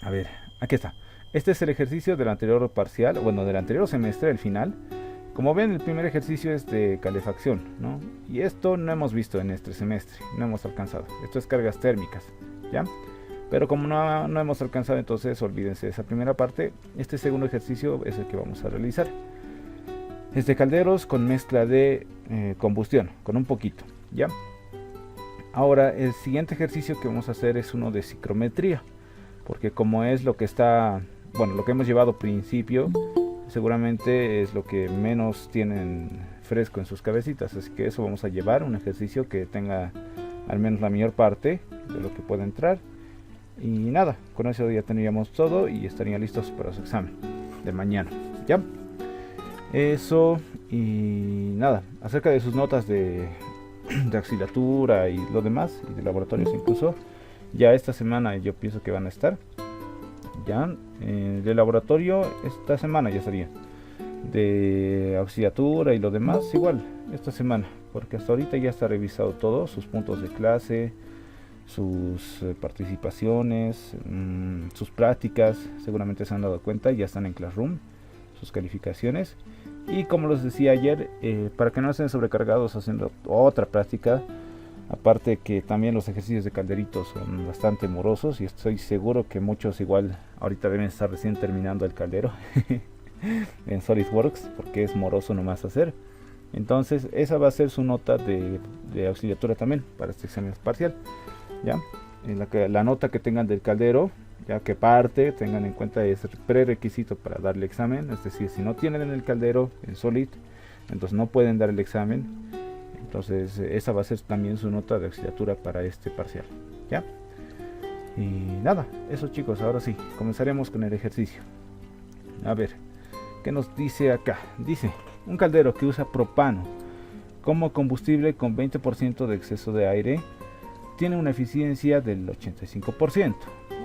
A ver, aquí está. Este es el ejercicio del anterior parcial, bueno, del anterior semestre, el final. Como ven, el primer ejercicio es de calefacción, ¿no? Y esto no hemos visto en este semestre, no hemos alcanzado. Esto es cargas térmicas, ¿ya? Pero como no hemos alcanzado, entonces olvídense de esa primera parte. Este segundo ejercicio es el que vamos a realizar. Es de calderos con mezcla de combustión, con un poquito, ¿ya? Ahora, el siguiente ejercicio que vamos a hacer es uno de ciclometría, porque como es lo que está, bueno, lo que hemos llevado al principio, seguramente es lo que menos tienen fresco en sus cabecitas, así que eso vamos a llevar, un ejercicio que tenga al menos la mayor parte de lo que pueda entrar. Y nada, con eso ya tendríamos todo y estarían listos para su examen de mañana, ¿ya? Eso y nada, acerca de sus notas de auxiliatura y lo demás, y de laboratorios incluso, ya esta semana yo pienso que van a estar. Ya, de laboratorio esta semana ya estaría. De auxiliatura y lo demás igual, esta semana, porque hasta ahorita ya está revisado todo, sus puntos de clase, sus participaciones, sus prácticas, seguramente se han dado cuenta, ya están en Classroom, sus calificaciones. Y como les decía ayer, para que no estén sobrecargados haciendo otra práctica, aparte que también los ejercicios de calderitos son bastante morosos y estoy seguro que muchos igual ahorita deben estar recién terminando el caldero en SolidWorks porque es moroso nomás hacer. Entonces esa va a ser su nota de auxiliatura también para este examen parcial, ¿ya? En la nota que tengan del caldero, ya que parte, tengan en cuenta es prerequisito para darle examen, es decir, si no tienen en el caldero en Solid, entonces no pueden dar el examen. Entonces esa va a ser también su nota de auxiliatura para este parcial, ¿ya? Y nada, eso chicos, ahora sí, comenzaremos con el ejercicio. A ver, ¿qué nos dice acá? Dice, un caldero que usa propano como combustible con 20% de exceso de aire tiene una eficiencia del 85%.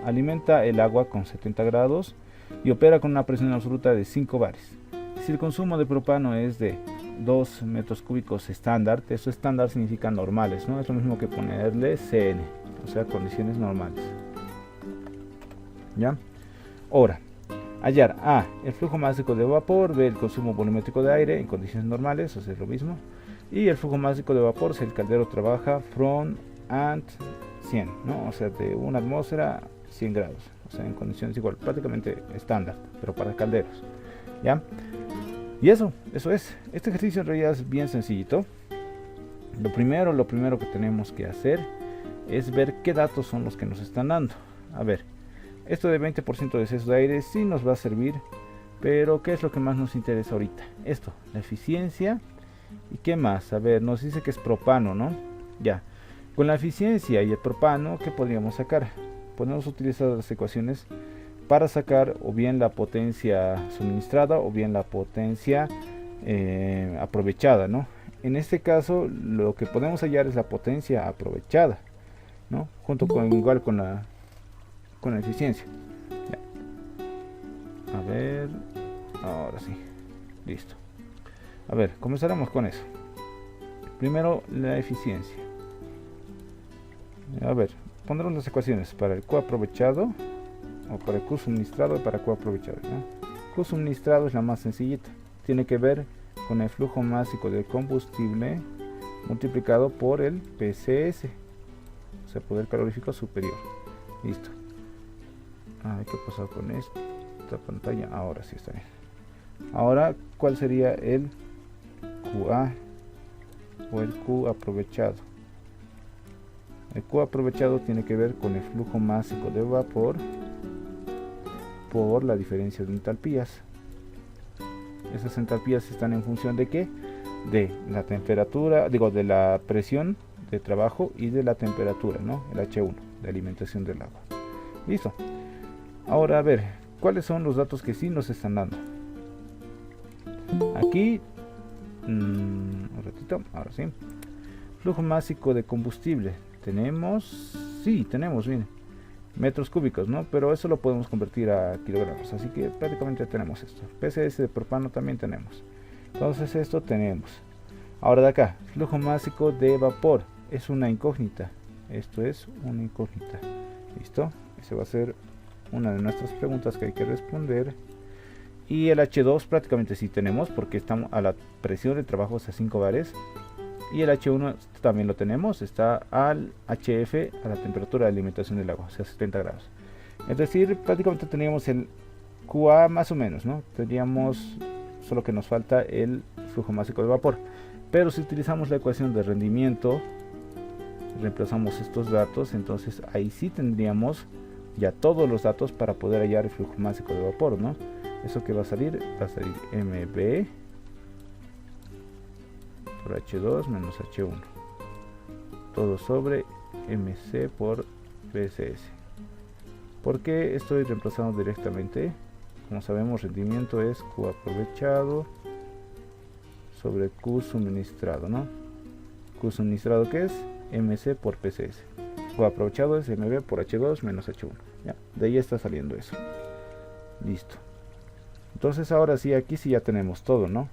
Alimenta el agua con 70 grados y opera con una presión absoluta de 5 bares. Si el consumo de propano es de 2 metros cúbicos estándar, eso estándar significa normales, ¿no? Es lo mismo que ponerle CN, o sea, condiciones normales. ¿Ya? Ahora, hallar A, el flujo másico de vapor, B, el consumo volumétrico de aire en condiciones normales, o sea, es lo mismo. Y el flujo másico de vapor si el caldero trabaja from and 100, ¿no? O sea, de una atmósfera a 100 grados, o sea, en condiciones igual, prácticamente estándar, pero para calderos, ¿ya? Y eso es. Este ejercicio en realidad es bien sencillito. Lo primero que tenemos que hacer es ver qué datos son los que nos están dando. A ver, esto de 20% de exceso de aire sí nos va a servir, pero ¿qué es lo que más nos interesa ahorita? Esto, la eficiencia. ¿Y qué más? A ver, nos dice que es propano, ¿no? Ya. Con la eficiencia y el propano, ¿qué podríamos sacar? Podemos utilizar las ecuaciones para sacar o bien la potencia suministrada o bien la potencia aprovechada, ¿no? En este caso lo que podemos hallar es la potencia aprovechada, ¿no? Junto con igual con la eficiencia. Ya. A ver, ahora sí, listo. A ver, comenzaremos con eso. Primero la eficiencia. A ver, pondremos las ecuaciones para el Q aprovechado o para el Q suministrado y para Q aprovechado, ¿no? Q suministrado es la más sencillita, tiene que ver con el flujo másico del combustible multiplicado por el PCS, o sea, poder calorífico superior. Listo. Hay que pasar con esta pantalla. Ahora sí está bien. Ahora, ¿cuál sería el QA o el Q aprovechado? El Q aprovechado tiene que ver con el flujo másico de vapor por la diferencia de entalpías. Esas entalpías están en función de ¿qué? De la temperatura, de la presión de trabajo y de la temperatura, ¿no? El H1, de alimentación del agua. Listo. Ahora a ver, ¿cuáles son los datos que sí nos están dando? Aquí, un ratito, ahora sí. Flujo másico de combustible. Tenemos, miren, metros cúbicos, ¿no? Pero eso lo podemos convertir a kilogramos, así que prácticamente tenemos esto. PCS de propano también tenemos. Entonces esto tenemos. Ahora de acá, flujo másico de vapor. Es una incógnita. Esto es una incógnita. ¿Listo? Ese va a ser una de nuestras preguntas que hay que responder. Y el H2 prácticamente sí tenemos, porque estamos a la presión de trabajo a 5 bares. Y el H1 también lo tenemos, está al HF, a la temperatura de alimentación del agua, o sea 70 grados. Es decir, prácticamente teníamos el QA más o menos, ¿no? Tendríamos, solo que nos falta el flujo másico de vapor. Pero si utilizamos la ecuación de rendimiento, reemplazamos estos datos, entonces ahí sí tendríamos ya todos los datos para poder hallar el flujo másico de vapor, ¿no? Eso que va a salir MB por H2 menos H1, todo sobre MC por PSS. ¿Por qué estoy reemplazando directamente? Como sabemos, rendimiento es Q aprovechado sobre Q suministrado, ¿no? Q suministrado, ¿qué es? MC por PSS. Q aprovechado es MB por H2 menos H1. Ya, de ahí está saliendo eso. Listo. Entonces ahora sí, aquí sí ya tenemos todo, ¿no?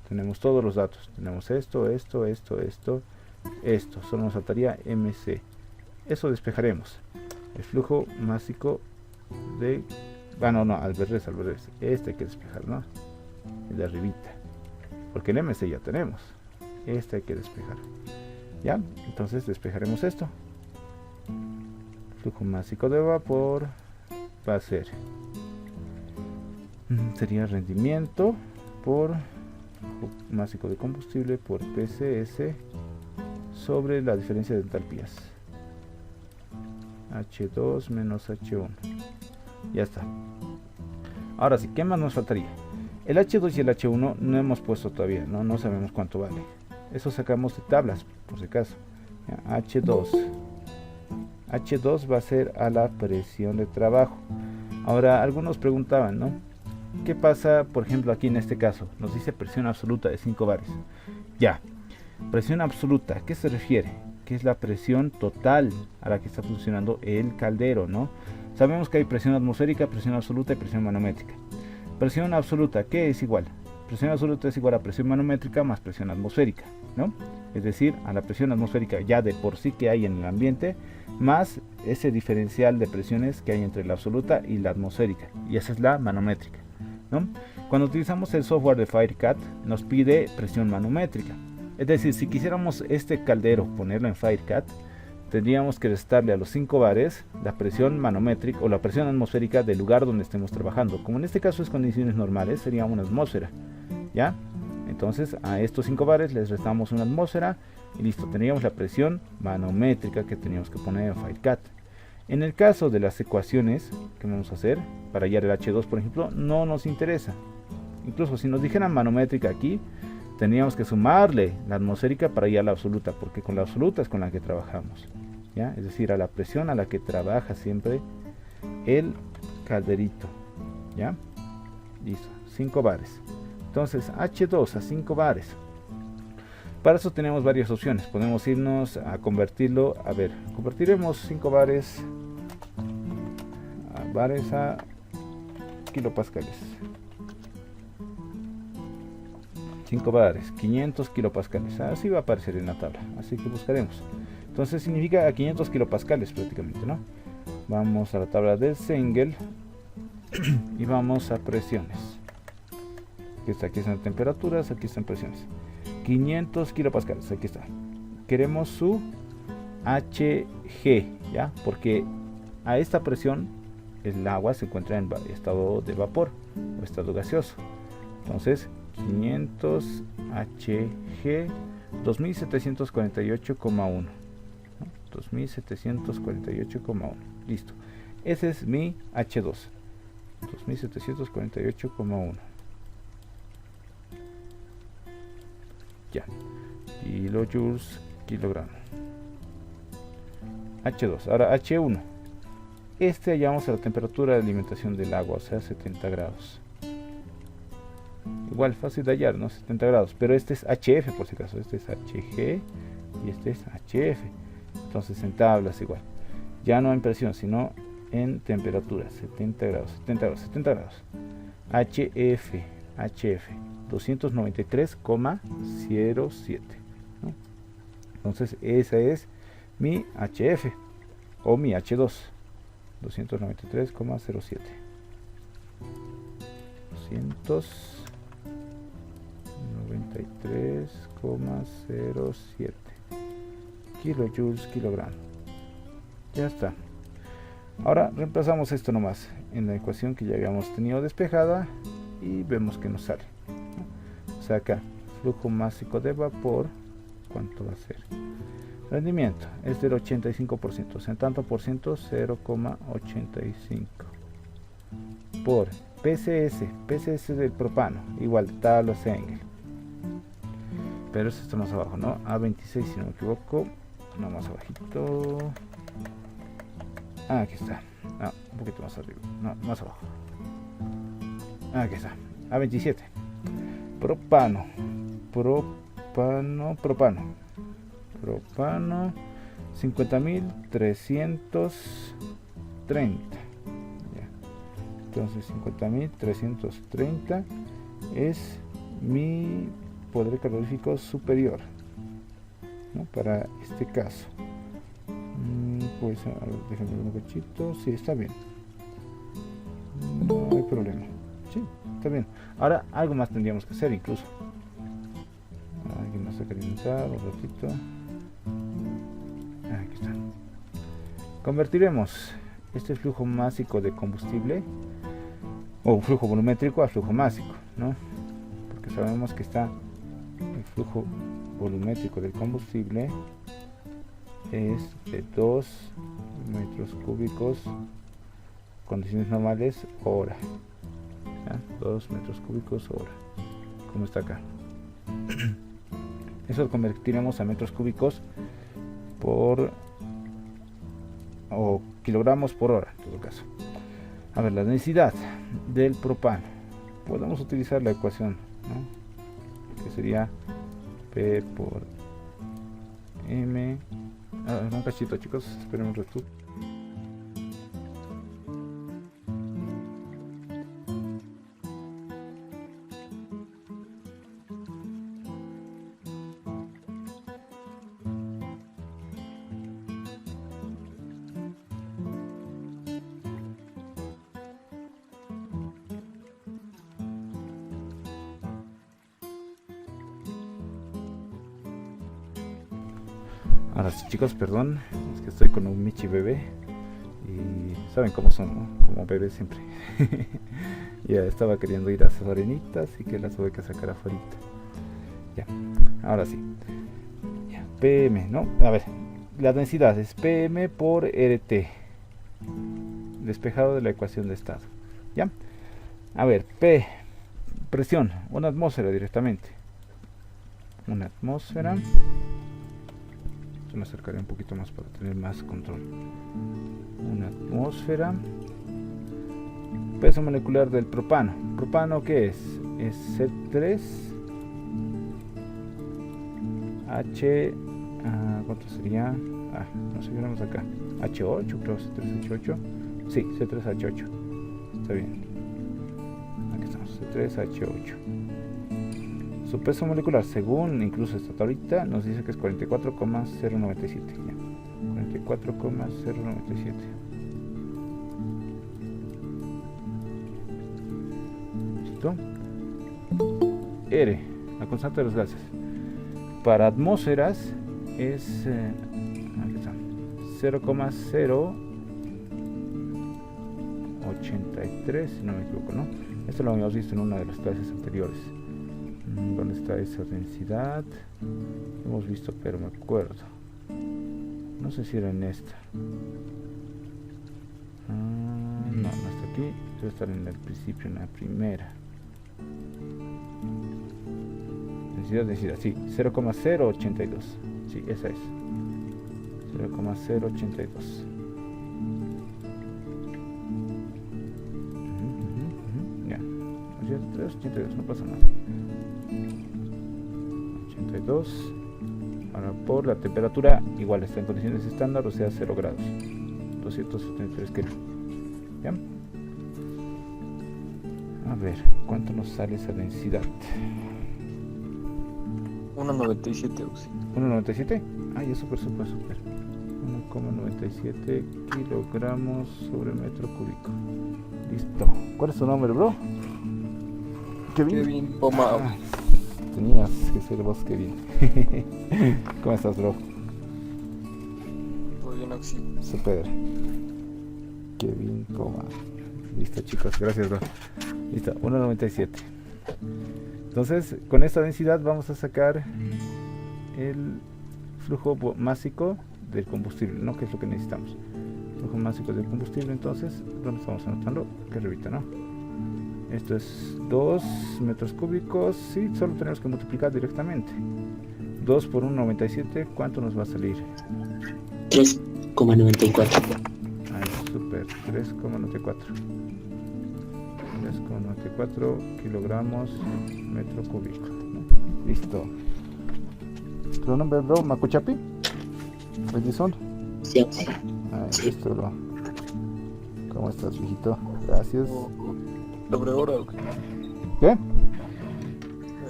Tenemos todos los datos. Tenemos esto. Solo nos faltaría MC. Eso despejaremos. El flujo másico de... no, al revés. Este hay que despejar, ¿no? El de arribita. Porque el MC ya tenemos. Este hay que despejar. ¿Ya? Entonces despejaremos esto. Flujo másico de vapor va a ser... sería rendimiento por másico de combustible por PCS sobre la diferencia de entalpías, H2 menos H1. Ya está. Ahora sí, ¿qué más nos faltaría? El H2 y el H1 no hemos puesto todavía, no sabemos cuánto vale. Eso sacamos de tablas, por si acaso. H2 va a ser a la presión de trabajo. Ahora, algunos preguntaban, ¿no? ¿Qué pasa, por ejemplo, aquí en este caso? Nos dice presión absoluta de 5 bares. Ya, presión absoluta, ¿a qué se refiere? Que es la presión total a la que está funcionando el caldero, ¿no? Sabemos que hay presión atmosférica, presión absoluta y presión manométrica. Presión absoluta, ¿qué es igual? Presión absoluta es igual a presión manométrica más presión atmosférica, ¿no? Es decir, a la presión atmosférica ya de por sí que hay en el ambiente, más ese diferencial de presiones que hay entre la absoluta y la atmosférica, y esa es la manométrica, ¿no? Cuando utilizamos el software de FireCat nos pide presión manométrica, es decir, si quisiéramos este caldero ponerlo en FireCat, tendríamos que restarle a los 5 bares la presión manométrica o la presión atmosférica del lugar donde estemos trabajando. Como en este caso es condiciones normales, sería una atmósfera, ¿ya? Entonces a estos 5 bares les restamos una atmósfera y listo, tendríamos la presión manométrica que teníamos que poner en FireCat. En el caso de las ecuaciones que vamos a hacer para hallar el H2, por ejemplo, no nos interesa. Incluso si nos dijeran manométrica aquí, tendríamos que sumarle la atmosférica para hallar la absoluta, porque con la absoluta es con la que trabajamos, ¿ya? Es decir, a la presión a la que trabaja siempre el calderito, ¿ya? Listo, 5 bares. Entonces H2 a 5 bares. Para eso tenemos varias opciones. Podemos irnos a convertirlo. A ver, convertiremos 5 bares a kilopascales. 5 bares, 500 kilopascales. Así va a aparecer en la tabla. Así que buscaremos. Entonces significa a 500 kilopascales prácticamente, ¿no? Vamos a la tabla del Sengel y vamos a presiones. Aquí están temperaturas, aquí están presiones. 500 kilopascales, aquí está. Queremos su Hg, ¿ya? Porque a esta presión el agua se encuentra en estado de vapor o estado gaseoso. Entonces 500 Hg 2748,1, 2748,1. Listo, ese es mi H2, 2748,1. Ya, kilojoules kilogramo. H2, ahora H1. Hallamos a la temperatura de alimentación del agua, o sea 70 grados. Igual fácil de hallar, ¿no? 70 grados, pero este es HF por si acaso. Este es Hg y este es HF. Entonces en tablas igual. Ya no en presión, sino en temperatura. 70 grados, 70 grados, 70 grados. HF 293,07, ¿no? Entonces esa es mi HF o mi H2, 293,07. 293,07 kilojoules kilogramo. Ya está. Ahora reemplazamos esto nomás en la ecuación que ya habíamos tenido despejada y vemos que nos sale, ¿no? O sea, acá flujo másico de vapor, ¿cuánto va a ser? Rendimiento es del 85%, o sea, en tanto por ciento 0,85 por PCS del propano, igual tabla Engel, pero esto está más abajo, ¿no? A26 si no me equivoco, no, más abajito. Aquí está. Un poquito más arriba. No, más abajo. Aquí está. A27. Propano. Propano. 50.330. Ya. Entonces 50.330 es mi poder calorífico superior, ¿no? Para este caso. Pues a ver, déjenme ver un cachito. Sí, está bien. No hay problema. Sí, está bien. Ahora algo más tendríamos que hacer incluso. Alguien más a calentar un ratito. Aquí está. Convertiremos este flujo másico de combustible o flujo volumétrico a flujo másico, ¿no? Porque sabemos que está el flujo volumétrico del combustible es de 2 metros cúbicos condiciones normales hora, ¿ya? 2 metros cúbicos hora, como está acá. Eso lo convertiremos a metros cúbicos por o kilogramos por hora en todo caso. A ver, la densidad del propano, podemos utilizar la ecuación, ¿no? Que sería P por M. Un cachito, chicos, esperen un rato. Ahora sí, chicos, perdón, es que estoy con un Michi bebé y saben cómo son, ¿no? Como bebés siempre. Ya estaba queriendo ir a sus arenitas y que las tuve que sacar afuera. Ya, ahora sí. Ya, PM, ¿no? A ver, la densidad es PM por RT, despejado de la ecuación de estado. Ya, a ver, P, presión, una atmósfera directamente. Una atmósfera. Me acercaré un poquito más para tener más control. Una atmósfera. Peso molecular del propano. ¿Propano qué es? Es C3 H. ¿Cuánto sería? No sé, veremos acá. H8, creo, C3H8. Sí, C3H8. Está bien. Aquí estamos, C3H8. Su peso molecular, según incluso esta tablita, nos dice que es 44,097. 44,097. ¿Listo? R, la constante de los gases. Para atmósferas es aquí está, 0,083, si no me equivoco, ¿no? Esto lo habíamos visto en una de las clases anteriores. ¿Dónde está esa densidad? Hemos visto, pero me acuerdo. No sé si era en esta. No está aquí. Debe estar en el principio, en la primera. Densidad, sí. 0,082. Sí, esa es. 0,082. Ya. 82, no pasa nada. 82. Ahora por la temperatura igual está en condiciones estándar, o sea 0 grados, 273 Kelvin. ¿Ya? A ver, ¿cuánto nos sale esa densidad? 1.97, Uzi. 1.97. Ay, es súper. 1,97 kilogramos sobre metro cúbico. Listo. ¿Cuál es tu nombre, bro? Kevin Pomao. Tenías que ser vos, Kevin. ¿Cómo estás, bro? Muy bien, Oxy. Super. Kevin Pomao. Listo, chicos. Gracias, bro. Listo. 1,97. Entonces, con esta densidad vamos a sacar el flujo másico del combustible, ¿no? Que es lo que necesitamos. Flujo másico del combustible, entonces, ¿dónde estamos anotando? Que arribita, ¿no? Esto es 2 metros cúbicos. Sí, solo tenemos que multiplicar directamente. 2 por 1,97, ¿cuánto nos va a salir? 3,94. Ay, super, 3,94 kilogramos metro cúbico, ¿no? Listo. ¿Tu nombre, bro? ¿Macuchapi? ¿Edison? Sí, Oxy. Sí. Listo, bro. ¿Cómo estás, viejito? Gracias. Sobre hora, Oxy. ¿Qué?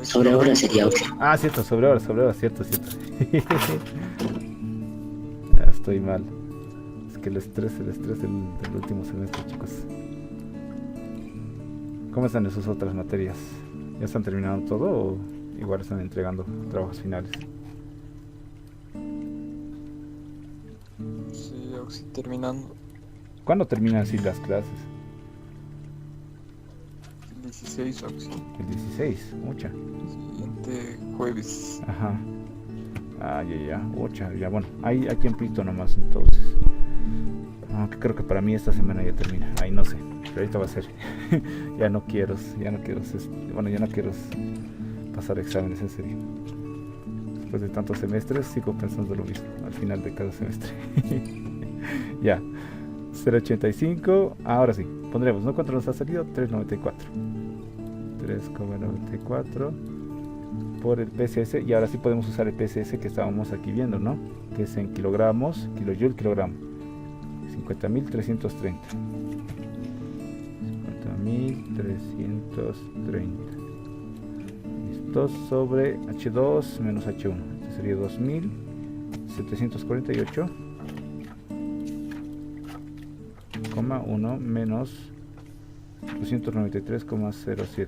Sobre hora sería Oxy. Ah, cierto, sobre hora, cierto. Ya estoy mal. Es que el estrés del último semestre, chicos. ¿Cómo están esas otras materias? ¿Ya están terminando todo o igual están entregando trabajos finales? Sí, Oxy, terminando. ¿Cuándo terminan así las clases? El 16, Oxy. El 16, mucha. Siguiente jueves. Ajá. Ah, ya, mucha. Ya, bueno, hay tiempito nomás entonces. Aunque creo que para mí esta semana ya termina. Ay, no sé. Pero ahorita va a ser. ya no quiero pasar exámenes en serio. Después de tantos semestres sigo pensando lo mismo al final de cada semestre. Ya. 0,85. Ahora sí, pondremos, ¿no? ¿Cuánto nos ha salido? 3,94 por el PCS. Y ahora sí podemos usar el PCS que estábamos aquí viendo, ¿no? Que es en kilogramos, kilojoule, kilogramo. 50.330. 50.330. Listo, sobre H2 menos H1. Este sería 2.748,1 menos 293,07.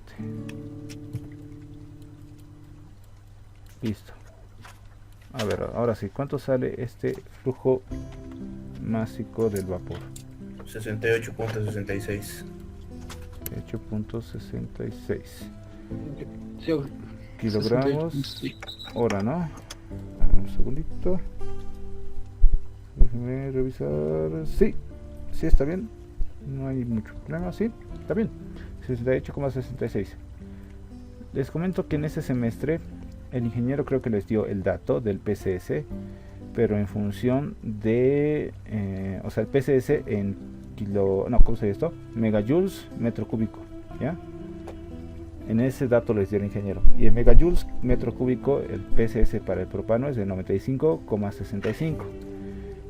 Listo. A ver, ahora sí, ¿cuánto sale este flujo másico del vapor? 68.66. 8.66 Sí, Oxy. kilogramos 68. hora, ¿no? Un segundito. Déjenme revisar. Sí, está bien. No hay mucho problema, sí, está bien. 68,66. Les comento que en ese semestre el ingeniero creo que les dio el dato del PCS, pero en función de, o sea, el PCS en ¿cómo se dice esto? Megajoules metro cúbico, ¿ya? En ese dato les dio el ingeniero. Y en megajoules metro cúbico, el PCS para el propano es de 95,65.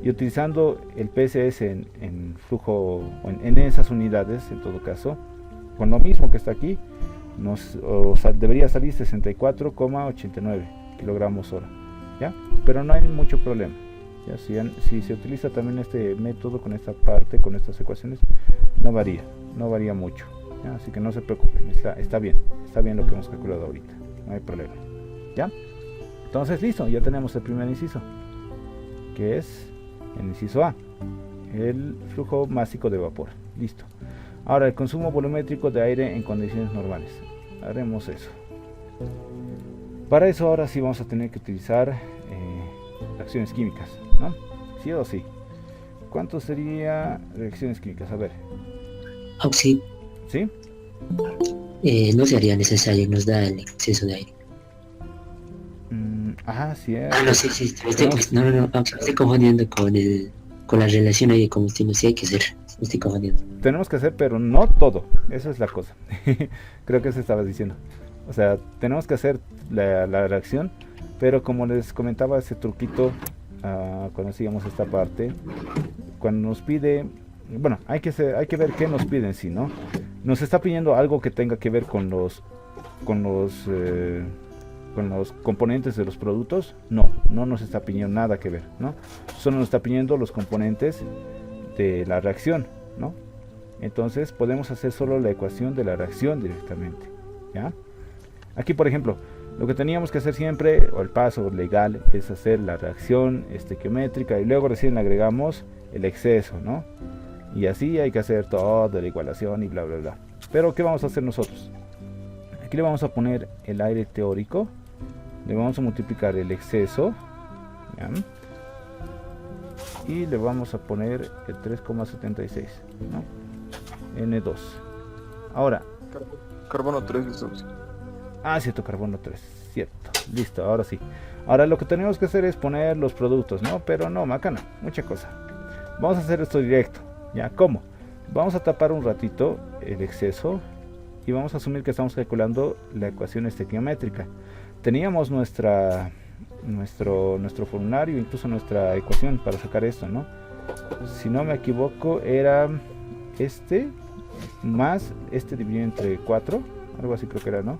Y utilizando el PCS en flujo, en esas unidades, en todo caso, con lo mismo que está aquí, debería salir 64,89 kilogramos hora, ¿ya? Pero no hay mucho problema, ¿ya? Si se utiliza también este método con esta parte, con estas ecuaciones, no varía mucho, ¿ya? Así que no se preocupen, está bien lo que hemos calculado ahorita, no hay problema, ¿ya? Entonces listo, ya tenemos el primer inciso, que es el inciso A, el flujo másico de vapor. Listo. Ahora el consumo volumétrico de aire en condiciones normales. Haremos eso. Para eso ahora sí vamos a tener que utilizar reacciones químicas, ¿no? Sí o sí. ¿Cuánto sería reacciones químicas? A ver. Oxy, ¿Sí? no sería necesario, nos da el exceso de aire. Sí. No, sí, no, Oxy, me estoy confundiendo con la relación ahí de combustible. Sí hay que hacer, me estoy confundiendo. Tenemos que hacer, pero no todo. Esa es la cosa. Creo que eso estabas diciendo. O sea, tenemos que hacer la reacción, pero como les comentaba ese truquito cuando hacíamos esta parte, cuando nos pide, bueno, hay que ver qué nos piden, si no, nos está pidiendo algo que tenga que ver con los con los componentes de los productos, no nos está pidiendo nada que ver, ¿no? Solo nos está pidiendo los componentes de la reacción, ¿no? Entonces podemos hacer solo la ecuación de la reacción directamente, ¿ya? Aquí, por ejemplo, lo que teníamos que hacer siempre, o el paso legal, es hacer la reacción estequiométrica y luego recién le agregamos el exceso, ¿no? Y así hay que hacer toda la igualación y bla bla bla. Pero ¿qué vamos a hacer nosotros? Aquí le vamos a poner el aire teórico, le vamos a multiplicar el exceso, ¿ya? Y le vamos a poner el 3,76, ¿no? N2. Ahora, Carbono 3 es óxido. cierto, carbono 3, cierto, listo, ahora sí. Ahora lo que tenemos que hacer es poner los productos, ¿no? Pero no, macana, mucha cosa. Vamos a hacer esto directo, ¿ya? ¿Cómo? Vamos a tapar un ratito el exceso y vamos a asumir que estamos calculando la ecuación estequiométrica. Teníamos nuestro formulario, incluso nuestra ecuación para sacar esto, ¿no? Si no me equivoco, era este más este dividido entre 4, algo así creo que era, ¿no?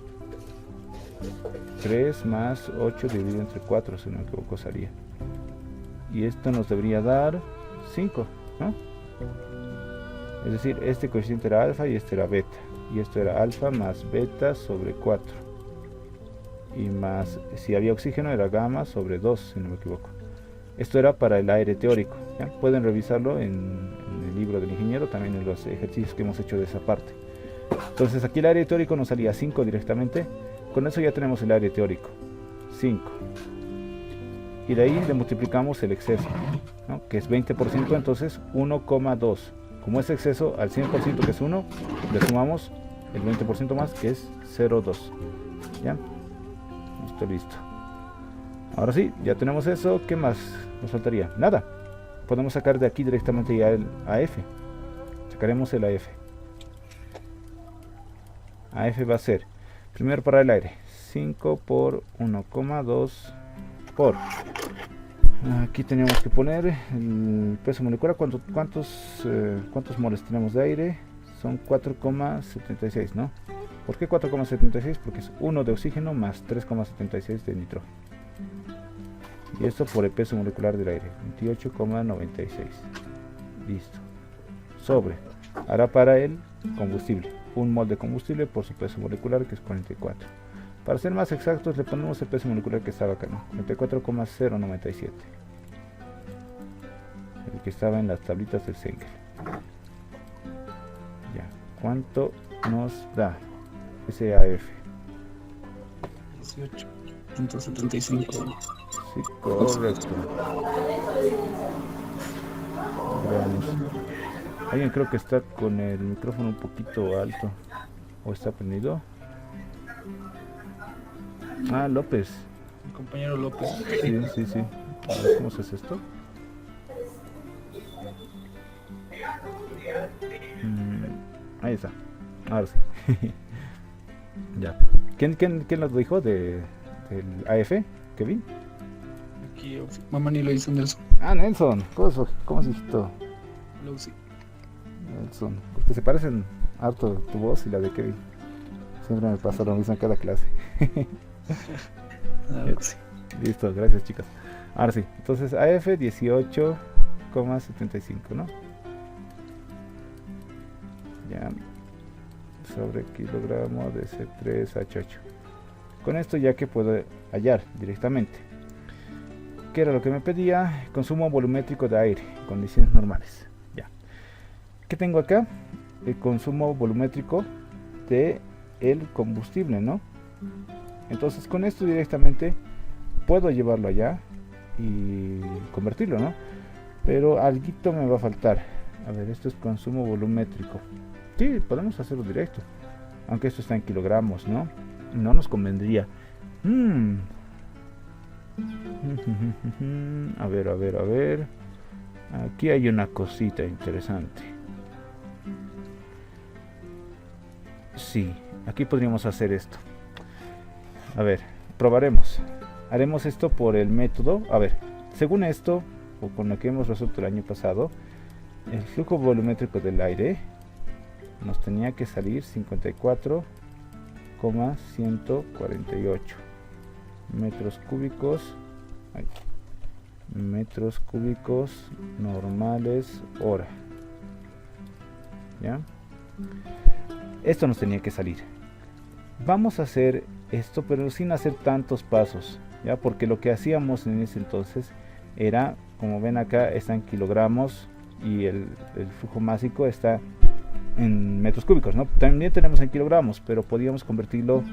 3 más 8 dividido entre 4, si no me equivoco, salía. Y esto nos debería dar 5, ¿no? Es decir, este coeficiente era alfa y este era beta. Y esto era alfa más beta sobre 4. Y más, si había oxígeno, era gamma sobre 2, si no me equivoco. Esto era para el aire teórico, ¿ya? Pueden revisarlo en el libro del ingeniero, también en los ejercicios que hemos hecho de esa parte. Entonces aquí el aire teórico nos salía 5 directamente. Con eso ya tenemos el aire teórico, 5. Y de ahí le multiplicamos el exceso, ¿no? Que es 20%, entonces 1,2. Como es exceso al 100%, que es 1, le sumamos el 20% más, que es 0,2. ¿Ya? Listo. Ahora sí, ya tenemos eso. ¿Qué más nos faltaría? Nada. Podemos sacar de aquí directamente ya el AF. Sacaremos el AF. AF va a ser, primero para el aire, 5 por 1,2 por... Aquí tenemos que poner el peso molecular. ¿Cuántos moles tenemos de aire? Son 4,76, ¿no? ¿Por qué 4,76? Porque es 1 de oxígeno más 3,76 de nitrógeno. Y esto por el peso molecular del aire, 28,96. Listo. Sobre. Ahora para el combustible, 1 mol de combustible por su peso molecular, que es 44. Para ser más exactos, le ponemos el peso molecular que estaba acá, ¿no? 44,097. El que estaba en las tablitas del Sanger. Ya. ¿Cuánto nos da ese AF? 18.75. Sí, correcto. Veamos. Alguien creo que está con el micrófono un poquito alto. ¿O está prendido? López. Mi compañero López. Sí. A ver cómo se hace esto. Ahí está. Ahora sí. Ya. ¿Quién lo dijo del AF? ¿Kevin? Aquí mamá ni lo hizo Nelson. Nelson. ¿Cómo se dijo? Nelson. Porque se parecen harto tu voz y la de Kevin. Siempre me pasa lo mismo en cada clase. Listo, gracias chicas. Ahora sí, entonces AF 18,75, ¿no? Ya. Sobre kilogramo de C3H8. Con esto ya que puedo hallar directamente. ¿Qué era lo que me pedía? Consumo volumétrico de aire, condiciones normales. Ya. ¿Qué tengo acá? El consumo volumétrico de el combustible, ¿no? Entonces con esto directamente puedo llevarlo allá y convertirlo, ¿no? Pero alguito me va a faltar. A ver, esto es consumo volumétrico. Sí, podemos hacerlo directo, aunque esto está en kilogramos, ¿no? No nos convendría. A ver. Aquí hay una cosita interesante. Sí, aquí podríamos hacer esto. A ver, probaremos. Haremos esto por el método. A ver, según esto, o con lo que hemos resuelto el año pasado, el flujo volumétrico del aire nos tenía que salir 54,148. metros cúbicos, ahí, metros cúbicos normales hora. ¿Ya? Esto nos tenía que salir. Vamos a hacer esto, pero sin hacer tantos pasos, ¿ya? Porque lo que hacíamos en ese entonces era, como ven acá, está en kilogramos y el flujo másico está en metros cúbicos, ¿no? También tenemos en kilogramos, pero podíamos convertirlo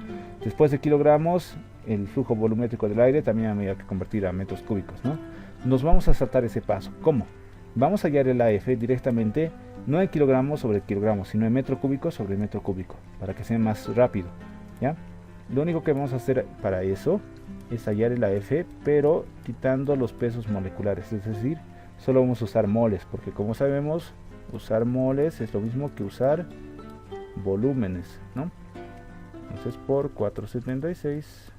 después de kilogramos. El flujo volumétrico del aire también había que convertir a metros cúbicos, ¿no? Nos vamos a saltar ese paso. ¿Cómo? Vamos a hallar el AF directamente, no en kilogramos sobre kilogramos, sino en metro cúbico sobre metro cúbico, para que sea más rápido, ¿ya? Lo único que vamos a hacer para eso es hallar el AF, pero quitando los pesos moleculares, es decir, solo vamos a usar moles, porque como sabemos, usar moles es lo mismo que usar volúmenes, ¿no? Entonces por 476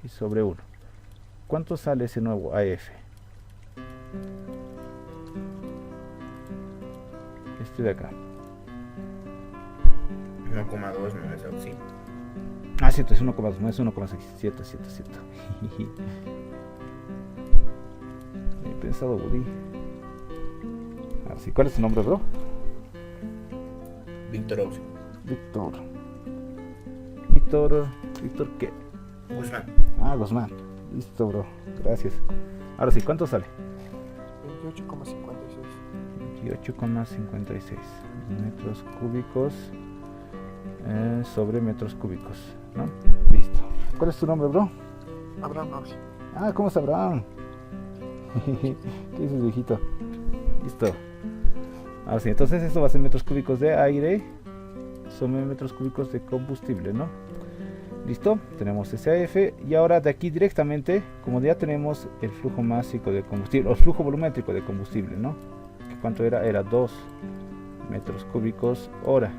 y sobre 1. ¿Cuánto sale ese nuevo AF? Este de acá. 1,2 no es así. Ah, cierto, es 1,2, no es 1,6. Cierto. He pensado, Woody. Así, ¿cuál es tu nombre, bro? Víctor Auxi. Víctor, ¿qué? Guzmán. Ah, Guzmán. Listo, bro. Gracias. Ahora sí, ¿cuánto sale? 28,56 metros cúbicos sobre metros cúbicos, ¿no? Listo. ¿Cuál es tu nombre, bro? Abraham Auxi. Ah, ¿cómo está Abraham? ¿Qué dices, viejito? Listo. Ahora sí, entonces esto va a ser metros cúbicos de aire sobre metros cúbicos de combustible, ¿no? Listo, tenemos ese AF y ahora de aquí directamente, como ya tenemos el flujo másico de combustible, o el flujo volumétrico de combustible, ¿no? ¿Que cuánto era? Era 2 metros cúbicos hora.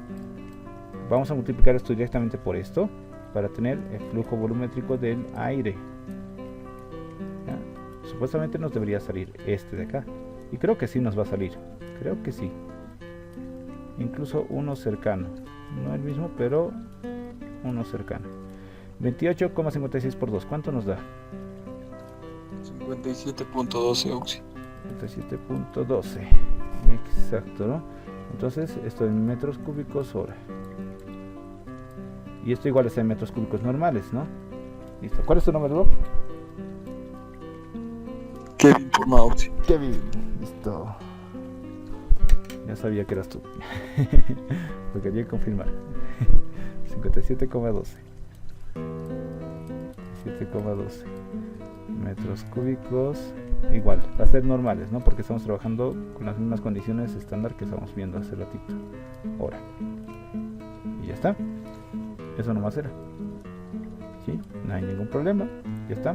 Vamos a multiplicar esto directamente por esto para tener el flujo volumétrico del aire. ¿Ya? Supuestamente nos debería salir este de acá. Y creo que sí nos va a salir. Creo que sí. Incluso uno cercano. No el mismo, pero uno cercano. 28,56 por 2. ¿Cuánto nos da? 57.12 Auxi. 57.12. Exacto, ¿no? Entonces esto en metros cúbicos hora. Y esto igual está en metros cúbicos normales, ¿no? Listo. ¿Cuál es tu nombre, Rob? Kevin Puma Auxi. Kevin. Listo. Ya sabía que eras tú. Lo quería confirmar. 57,12. 7,12 metros cúbicos. Igual, va a ser normales, ¿no? Porque estamos trabajando con las mismas condiciones estándar que estamos viendo hace ratito. Ahora. Y ya está. Eso nomás era. ¿Sí? No hay ningún problema. Ya está.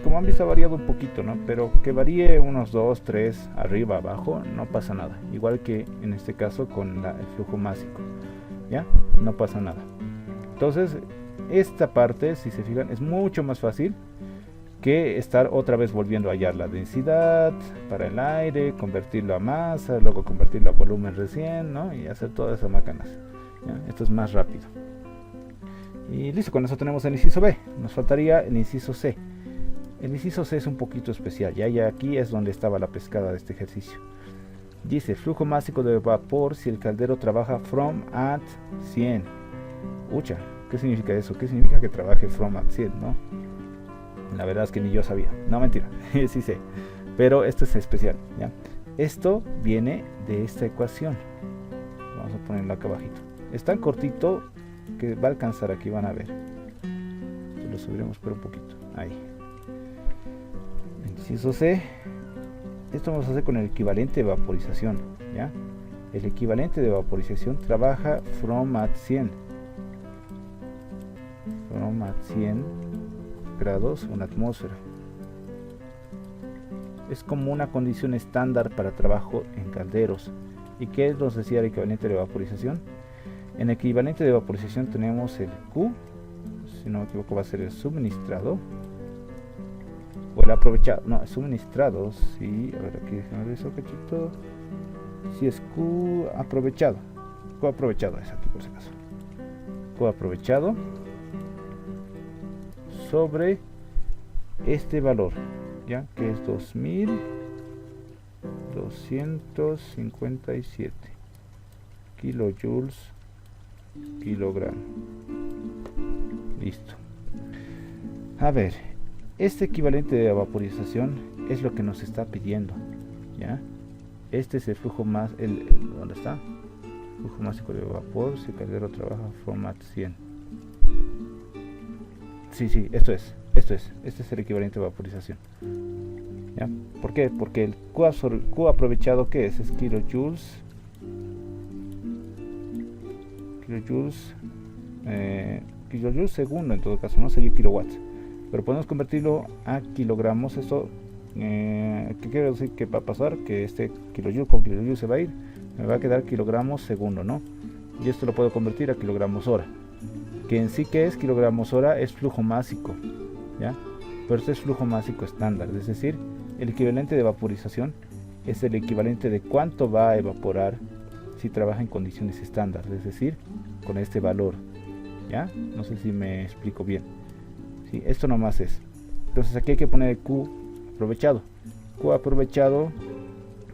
Como han visto ha variado un poquito, ¿no? Pero que varíe unos 2, 3, arriba, abajo, no pasa nada. Igual que en este caso con el flujo másico. ¿Ya? No pasa nada. Entonces, esta parte, si se fijan, es mucho más fácil que estar otra vez volviendo a hallar la densidad para el aire, convertirlo a masa, luego convertirlo a volumen recién, ¿no? Y hacer todas esas macanas. ¿Ya? Esto es más rápido. Y listo, con eso tenemos el inciso B. Nos faltaría el inciso C. El inciso C es un poquito especial, ya aquí es donde estaba la pescada de este ejercicio. Dice, flujo másico de vapor si el caldero trabaja from at 100. Ucha, ¿qué significa eso? ¿Qué significa que trabaje from at 100, no? La verdad es que ni yo sabía. No, mentira, sí sé. Pero esto es especial, ¿ya? Esto viene de esta ecuación. Vamos a ponerlo acá abajito. Es tan cortito que va a alcanzar aquí, van a ver. Lo subiremos por un poquito. Ahí. Inciso C. Esto vamos a hacer con el equivalente de vaporización, ¿ya? El equivalente de vaporización trabaja from at 100. From at 100 grados una atmósfera. Es como una condición estándar para trabajo en calderos. ¿Y qué nos decía el equivalente de vaporización? En el equivalente de vaporización tenemos el Q, si no me equivoco va a ser el suministrado o el aprovechado, no, el suministrado, sí, a ver aquí déjame ver eso cachito, si es Q aprovechado es aquí por si acaso, Q aprovechado sobre este valor, ya que es 2257 kilojoules kilogramo. Listo. A ver, este equivalente de vaporización es lo que nos está pidiendo, ¿ya? Este es el flujo más, ¿dónde está? Flujo másico de vapor si el caldero trabaja format 100. Sí, este es el equivalente de vaporización, ¿ya? ¿Por qué? Porque el Q aprovechado, ¿qué es? Es kilojoules segundo, en todo caso, no sería kilowatts, pero podemos convertirlo a kilogramos. Esto ¿qué quiere decir que va a pasar? Que este kilojoule con kilojoule se va a ir, me va a quedar kilogramos segundo, ¿no? Y esto lo puedo convertir a kilogramos hora, que en sí, que es kilogramos hora, es flujo másico, ¿ya? Pero este es flujo másico estándar, es decir, el equivalente de vaporización es el equivalente de cuánto va a evaporar si trabaja en condiciones estándar, es decir, con este valor, ¿ya? No sé si me explico bien. ¿Sí? Esto nomás es. Entonces aquí hay que poner el Q aprovechado. Q aprovechado,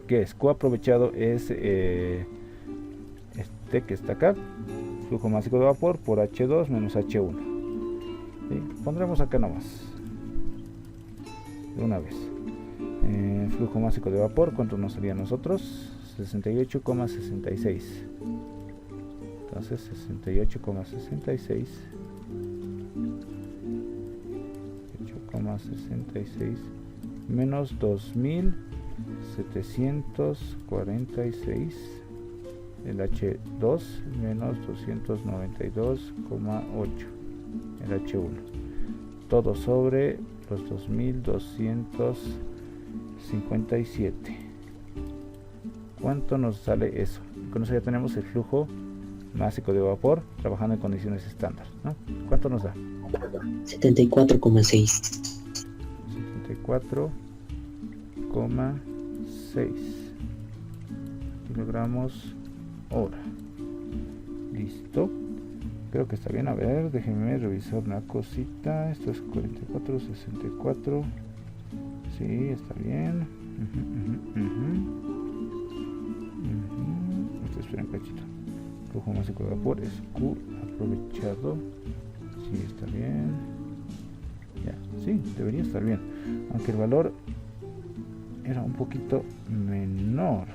¿qué es? Q aprovechado es este que está acá, flujo másico de vapor por H2 menos H1. ¿Sí? Pondremos acá nomás de una vez. Flujo másico de vapor, ¿cuánto nos salía a nosotros? 68,66. Entonces 68,66 menos 2746, el H2 menos 292,8, el H1, todo sobre los 2257. ¿Cuánto nos sale eso? Con eso ya tenemos el flujo másico de vapor trabajando en condiciones estándar, ¿no? ¿Cuánto nos da? 74,6 74,6 kilogramos hora. Listo, creo que está bien. A ver, déjenme revisar una cosita. Esto es 44,64. Sí, está bien. Esperen un cachito. Flujo másico de vapor es Q aprovechado. Sí, está bien. Ya, sí, debería estar bien. Aunque el valor era un poquito menor.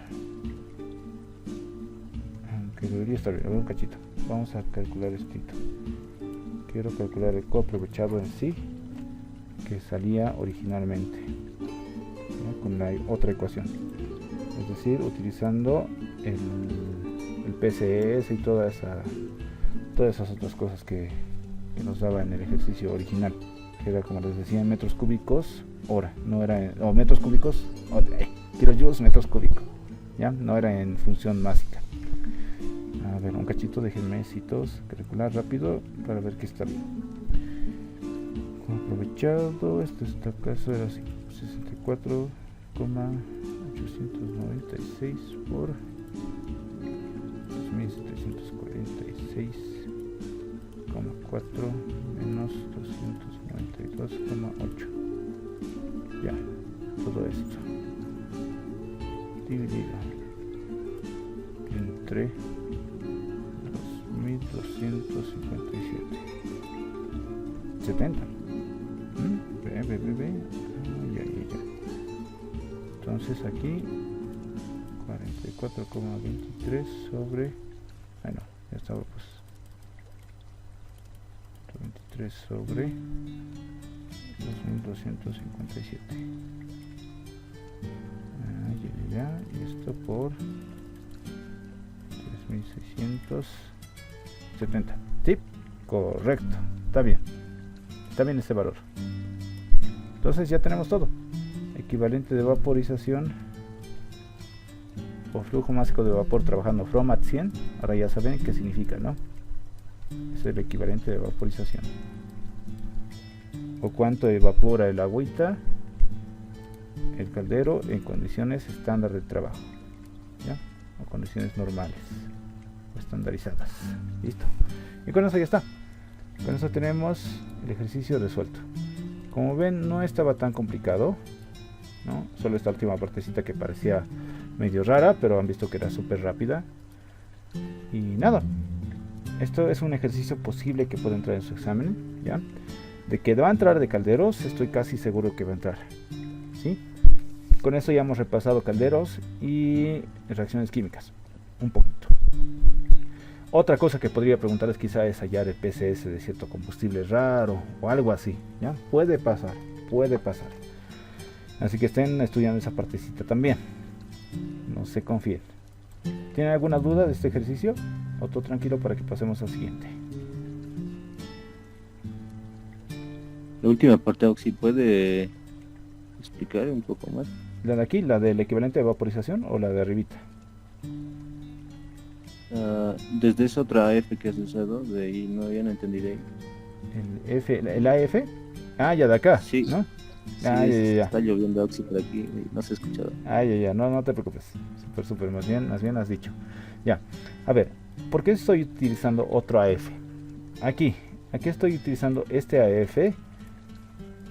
Aunque debería estar bien. A ver, un cachito. Vamos a calcular esto. Quiero calcular el Q aprovechado en sí, que salía originalmente, ¿no? Con la otra ecuación. Es decir, utilizando el PCS y todas esas otras cosas que nos daba en el ejercicio original, que era, como les decía, en metros cúbicos hora, no era o metros cúbicos kilojoules metros cúbicos, ya no era en función másica. A ver, un cachito, déjenme calcular rápido para ver que está bien. Aprovechado, esto está acaso era 64,896 por 2746,4 menos 292,8. Ya, todo esto dividido entre 2257 70. Ya. Entonces aquí 44,23 sobre, bueno, ya estaba, pues 23 sobre 2257. Ya, y esto por 3670. Sí, correcto, está bien este valor. Entonces ya tenemos todo. Equivalente de vaporización o flujo másico de vapor trabajando from at 100. Ahora ya saben qué significa, ¿no? Es el equivalente de vaporización. O cuánto evapora el agüita, el caldero, en condiciones estándar de trabajo, ¿ya? O condiciones normales o estandarizadas. Listo. Y con eso ya está. Con eso tenemos el ejercicio resuelto. Como ven, no estaba tan complicado, ¿no? Solo esta última partecita que parecía medio rara, pero han visto que era súper rápida. Y nada, esto es un ejercicio posible que puede entrar en su examen, ¿ya? De que va a entrar de calderos, estoy casi seguro que va a entrar, ¿sí? Con eso ya hemos repasado calderos y reacciones químicas, un poquito. Otra cosa que podría preguntar es quizá es hallar el PCS de cierto combustible raro o algo así, ¿ya? Puede pasar, puede pasar. Así que estén estudiando esa partecita también, no se confíen. ¿Tienen alguna duda de este ejercicio? O todo tranquilo para que pasemos al siguiente. La última parte, Oxy, ¿puede explicar un poco más? ¿La de aquí, la del equivalente de vaporización o la de arribita? Desde esa otra AF que has usado, de ahí ya no entendí de ahí. El AF. Ah, ya de acá, Sí. ¿no? Sí, Ah, ya. está lloviendo Oxy por aquí y no se ha escuchado. Ah, ya, no te preocupes. Súper, más bien has dicho. Ya, a ver, ¿por qué estoy utilizando otro AF? Aquí estoy utilizando este AF,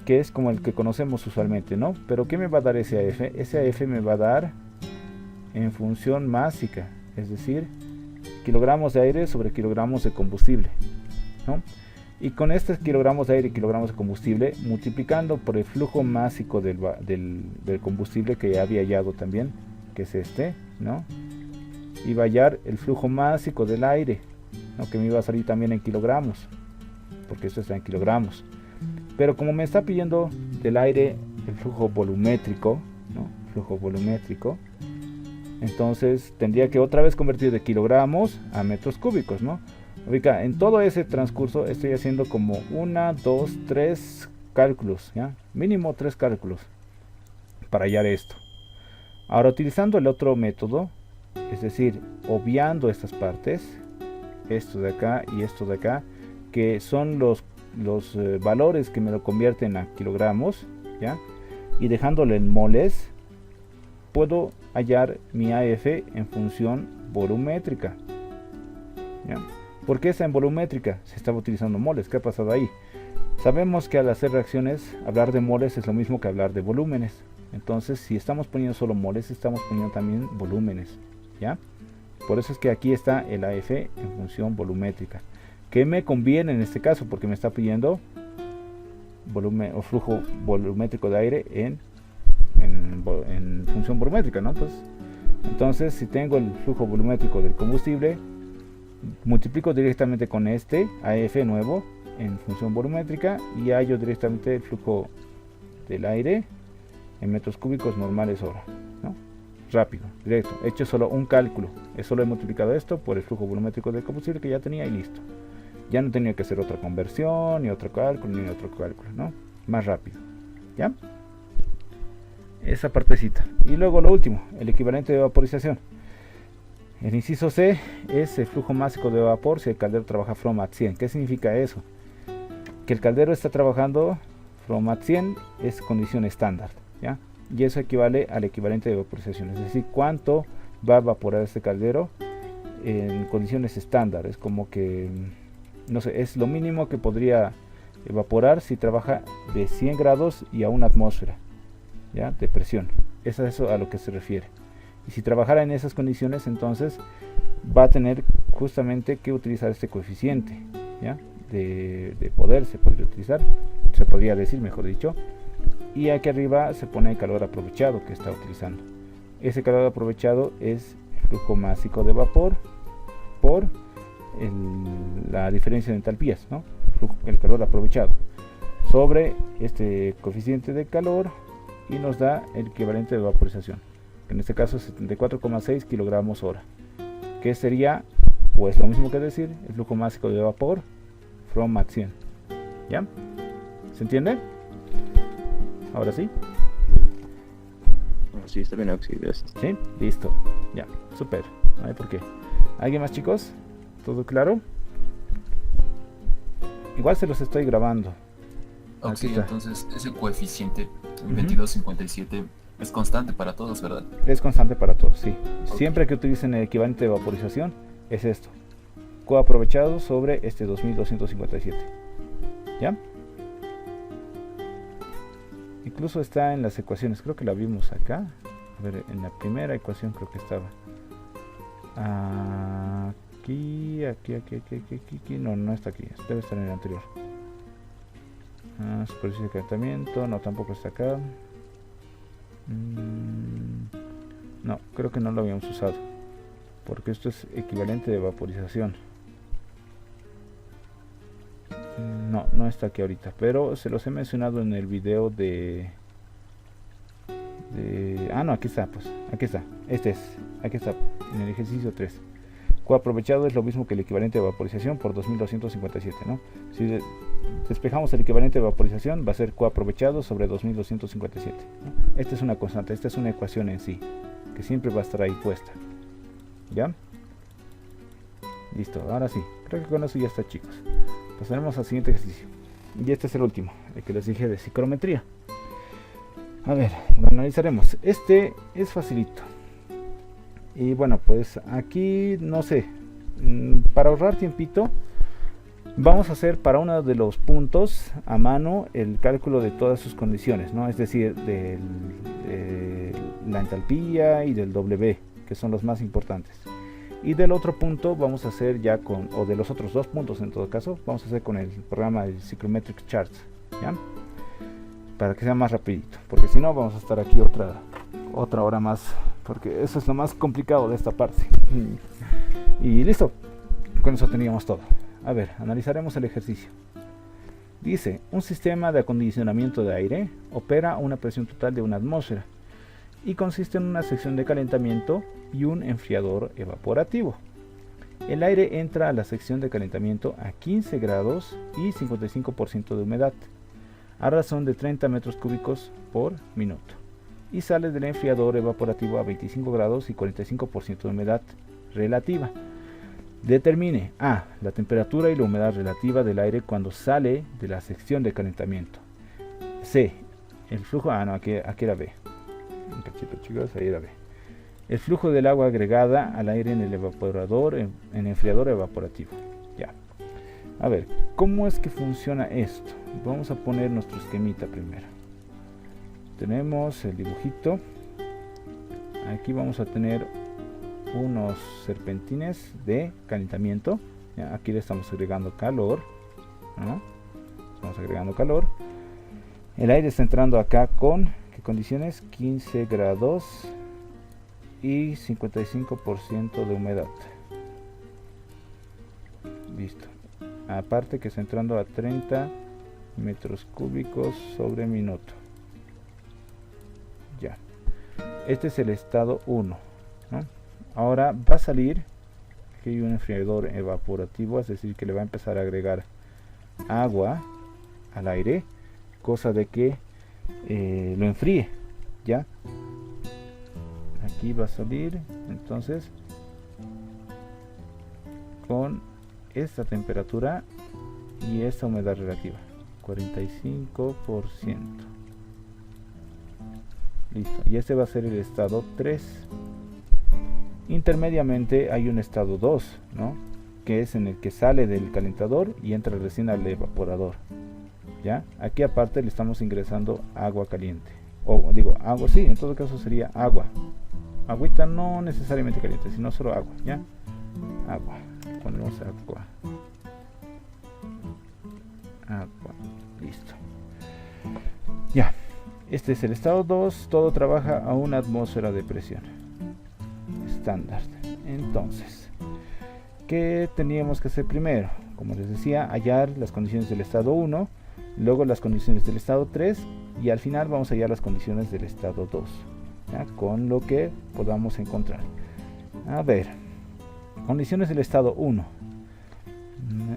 que es como el que conocemos usualmente, ¿no? Pero ¿qué me va a dar ese AF? Ese AF me va a dar en función másica, es decir, kilogramos de aire sobre kilogramos de combustible, ¿no? Y con estos kilogramos de aire y kilogramos de combustible, multiplicando por el flujo másico del combustible que ya había hallado también, que es este, ¿no? Iba a hallar el flujo másico del aire, ¿no? Que me iba a salir también en kilogramos, porque esto está en kilogramos. Pero como me está pidiendo del aire el flujo volumétrico, ¿no? Flujo volumétrico, entonces tendría que otra vez convertir de kilogramos a metros cúbicos, ¿no? Ubica, en todo ese transcurso estoy haciendo como 1, 2, 3 cálculos, ¿ya? Mínimo 3 cálculos para hallar esto. Ahora, utilizando el otro método, es decir, obviando estas partes, esto de acá y esto de acá, que son los valores que me lo convierten a kilogramos, ¿ya? Y dejándole en moles, puedo hallar mi AF en función volumétrica, ¿ya? ¿Por qué está en volumétrica? Se estaba utilizando moles. ¿Qué ha pasado ahí? Sabemos que al hacer reacciones, hablar de moles es lo mismo que hablar de volúmenes. Entonces, si estamos poniendo solo moles, estamos poniendo también volúmenes, ¿ya? Por eso es que aquí está el AF en función volumétrica. ¿Qué me conviene en este caso? Porque me está pidiendo volumen o flujo volumétrico de aire en función volumétrica, ¿no? Pues, entonces, si tengo el flujo volumétrico del combustible, multiplico directamente con este AF nuevo en función volumétrica y hallo directamente el flujo del aire en metros cúbicos normales hora, ¿no? Rápido, directo, he hecho solo un cálculo, solo he multiplicado esto por el flujo volumétrico del combustible que ya tenía y listo. Ya no tenía que hacer otra conversión, ni otro cálculo, ¿no? Más rápido, ¿ya? Esa partecita. Y luego lo último, el equivalente de vaporización. El inciso C es el flujo másico de vapor si el caldero trabaja from at 100. ¿Qué significa eso? Que el caldero está trabajando from at 100 es condición estándar, ¿ya? Y eso equivale al equivalente de vaporización, es decir, cuánto va a evaporar este caldero en condiciones estándar. Es como que, no sé, es lo mínimo que podría evaporar si trabaja de 100 grados y a una atmósfera, ¿ya? De presión. Es a eso a lo que se refiere. Y si trabajara en esas condiciones, entonces va a tener justamente que utilizar este coeficiente, ¿ya? De poder se podría utilizar, se podría decir, mejor dicho. Y aquí arriba se pone el calor aprovechado que está utilizando. Ese calor aprovechado es el flujo másico de vapor por la diferencia de entalpías, ¿no? El calor aprovechado sobre este coeficiente de calor y nos da el equivalente de vaporización, que en este caso es 74,6 kilogramos hora, que sería, pues lo mismo que decir, el flujo másico de vapor from at 100, ¿ya? ¿Se entiende? Ahora sí. Sí, está bien, Oxy, gracias. Sí, listo, ya, súper, no hay por qué. ¿Alguien más, chicos? ¿Todo claro? Igual se los estoy grabando. Oxy, Aquí está. entonces ese coeficiente 2257 es constante para todos, ¿verdad? Es constante para todos, sí. Ok. Siempre que utilicen el equivalente de vaporización, es esto. Co aprovechado sobre este 2257. ¿Ya? Incluso está en las ecuaciones, creo que la vimos acá. A ver, en la primera ecuación creo que estaba. Aquí. No, no está aquí. Debe estar en el anterior. Superficie de calentamiento. No, tampoco está acá. No, creo que no lo habíamos usado. Porque esto es equivalente de vaporización. No, no está aquí ahorita. Pero se los he mencionado en el video de... no, aquí está, pues. Aquí está. Aquí está, en el ejercicio 3. Q aprovechado es lo mismo que el equivalente de vaporización por 2257, ¿no? Si despejamos el equivalente de vaporización, va a ser Q aprovechado sobre 2257, ¿no? Esta es una constante, esta es una ecuación en sí, que siempre va a estar ahí puesta. ¿Ya? Listo, ahora sí. Creo que con eso ya está, chicos. Pasaremos al siguiente ejercicio. Y este es el último, el que les dije de psicrometría. A ver, lo analizaremos. Este es facilito. Y bueno, pues aquí, no sé, para ahorrar tiempito, vamos a hacer para uno de los puntos a mano el cálculo de todas sus condiciones, ¿no? Es decir, de la entalpía y del W, que son los más importantes. Y del otro punto vamos a hacer ya con, o de los otros dos puntos en todo caso, vamos a hacer con el programa de Psychrometric Charts, ¿ya? Para que sea más rapidito, porque si no vamos a estar aquí otra hora más, porque eso es lo más complicado de esta parte. Y listo, con eso teníamos todo. A ver, analizaremos el ejercicio. Dice, un sistema de acondicionamiento de aire opera a una presión total de 1 atmósfera y consiste en una sección de calentamiento y un enfriador evaporativo. El aire entra a la sección de calentamiento a 15 grados y 55% de humedad, a razón de 30 metros cúbicos por minuto, y sale del enfriador evaporativo a 25 grados y 45% de humedad relativa. Determine A, la temperatura y la humedad relativa del aire cuando sale de la sección de calentamiento. C, el flujo, aquí era B. Un cachito, chicos, ahí era B. El flujo del agua agregada al aire en el evaporador, en enfriador evaporativo. Ya. A ver, ¿cómo es que funciona esto? Vamos a poner nuestro esquemita primero. Tenemos el dibujito. Aquí vamos a tener unos serpentines de calentamiento. Ya, aquí le estamos agregando calor, ¿no? Estamos agregando calor. El aire está entrando acá con, ¿qué condiciones? 15 grados y 55% de humedad. Listo. Aparte que está entrando a 30 metros cúbicos sobre minuto. Ya. Este es el estado 1, ¿no? Ahora va a salir, aquí hay un enfriador evaporativo, es decir que le va a empezar a agregar agua al aire, cosa de que lo enfríe, ¿ya? Aquí va a salir entonces con esta temperatura y esta humedad relativa, 45%. Listo, y este va a ser el estado 3. Intermediamente hay un estado 2, ¿no? Que es en el que sale del calentador y entra recién al evaporador. ¿Ya? Aquí aparte le estamos ingresando agua caliente. O digo, agua, sí, en todo caso sería agua. Agüita no necesariamente caliente, sino solo agua, ¿ya? Agua. Ponemos agua. Agua. Listo. Ya. Este es el estado 2. Todo trabaja a 1 atmósfera de presión estándar. Entonces, ¿qué teníamos que hacer primero? Como les decía, hallar las condiciones del estado 1, luego las condiciones del estado 3 y al final vamos a hallar las condiciones del estado 2, ¿ya? Con lo que podamos encontrar. A ver, condiciones del estado 1.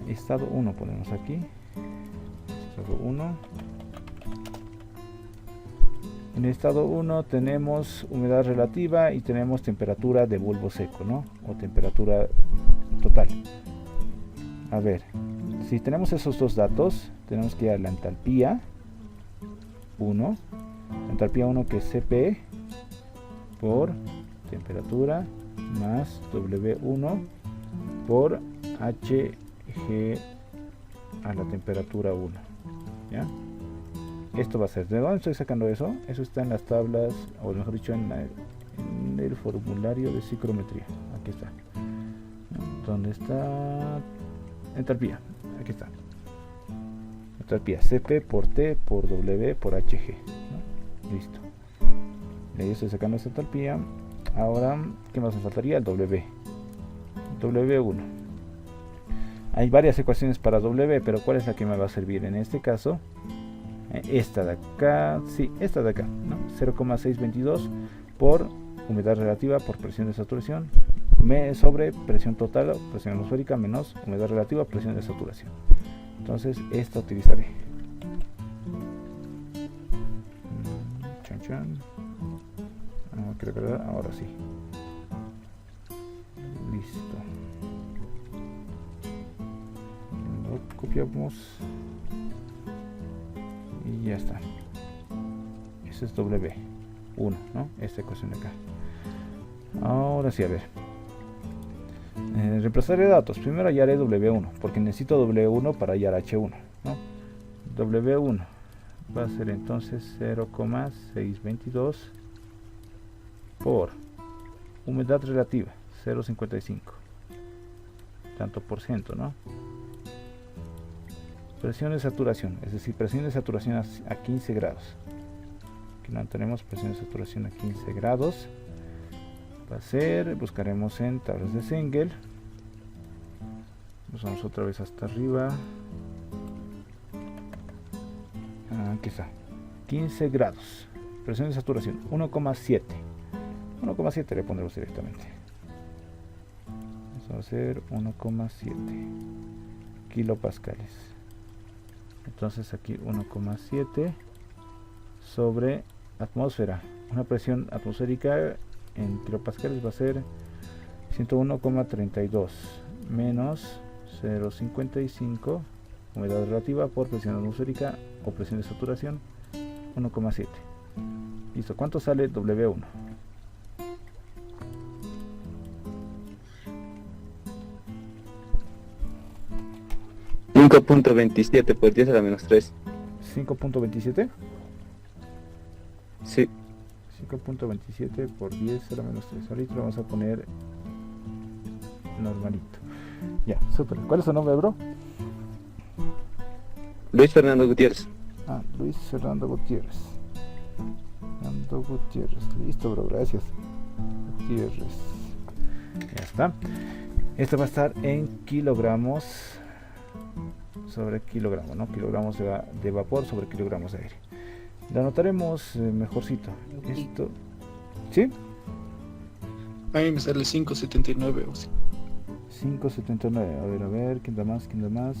Estado 1 ponemos aquí. Estado 1. En el estado 1 tenemos humedad relativa y tenemos temperatura de bulbo seco, ¿no? O temperatura total. A ver, si tenemos esos dos datos, tenemos que ir a la entalpía 1. Entalpía 1 que es Cp por temperatura más W1 por Hg a la temperatura 1. ¿Ya? Esto va a ser, ¿de dónde estoy sacando eso? Eso está en las tablas, o mejor dicho, en el formulario de psicometría. Aquí está. ¿Dónde está? Entalpía. Aquí está. Entalpía CP por T por W por HG, ¿no? Listo. De ahí estoy sacando esta entalpía. Ahora, ¿qué más me faltaría? El W. W1. Hay varias ecuaciones para W, pero ¿cuál es la que me va a servir en este caso? Esta de acá, sí, esta de acá, ¿no? 0,622 por humedad relativa por presión de saturación sobre presión total, presión atmosférica menos humedad relativa, presión de saturación. Entonces, esta utilizaré. Chan, chan. Creo que ahora sí. Listo. Lo copiamos. Y ya está. Ese es W1, ¿no? Esta ecuación de acá. Ahora sí, a ver. Reemplazaré datos. Primero hallaré W1, porque necesito W1 para hallar H1, ¿no? W1 va a ser entonces 0,622 por humedad relativa 0,55 tanto por ciento, ¿no? Presión de saturación, es decir, presión de saturación a 15 grados. Aquí no tenemos presión de saturación a 15 grados. Va a ser, buscaremos en tablas de Sengel. Nos vamos otra vez hasta arriba. Aquí está. 15 grados. Presión de saturación 1,7. 1,7 le pondremos directamente. Eso va a ser 1,7 kilopascales. Entonces aquí 1,7 sobre atmósfera. Una presión atmosférica en kilopascales va a ser 101,32 menos 0,55 humedad relativa por presión atmosférica o presión de saturación 1,7. Listo, ¿cuánto sale W1? .27 por 10 a la menos 3. 5.27. Sí. 5.27 por 10 a la menos 3. Ahorita lo vamos a poner normalito. Ya, súper. ¿Cuál es su nombre, bro? Luis Fernando Gutiérrez. Luis Fernando Gutiérrez. Fernando Gutiérrez. Listo, bro. Gracias. Gutiérrez. Ya está. Esto va a estar en kilogramos sobre kilogramos, ¿no? Kilogramos de vapor sobre kilogramos de aire. Lo anotaremos mejorcito. Esto. ¿Sí? A mí me sale 5.79 o sí. 5.79. A ver, ¿quién da más? ¿Quién da más?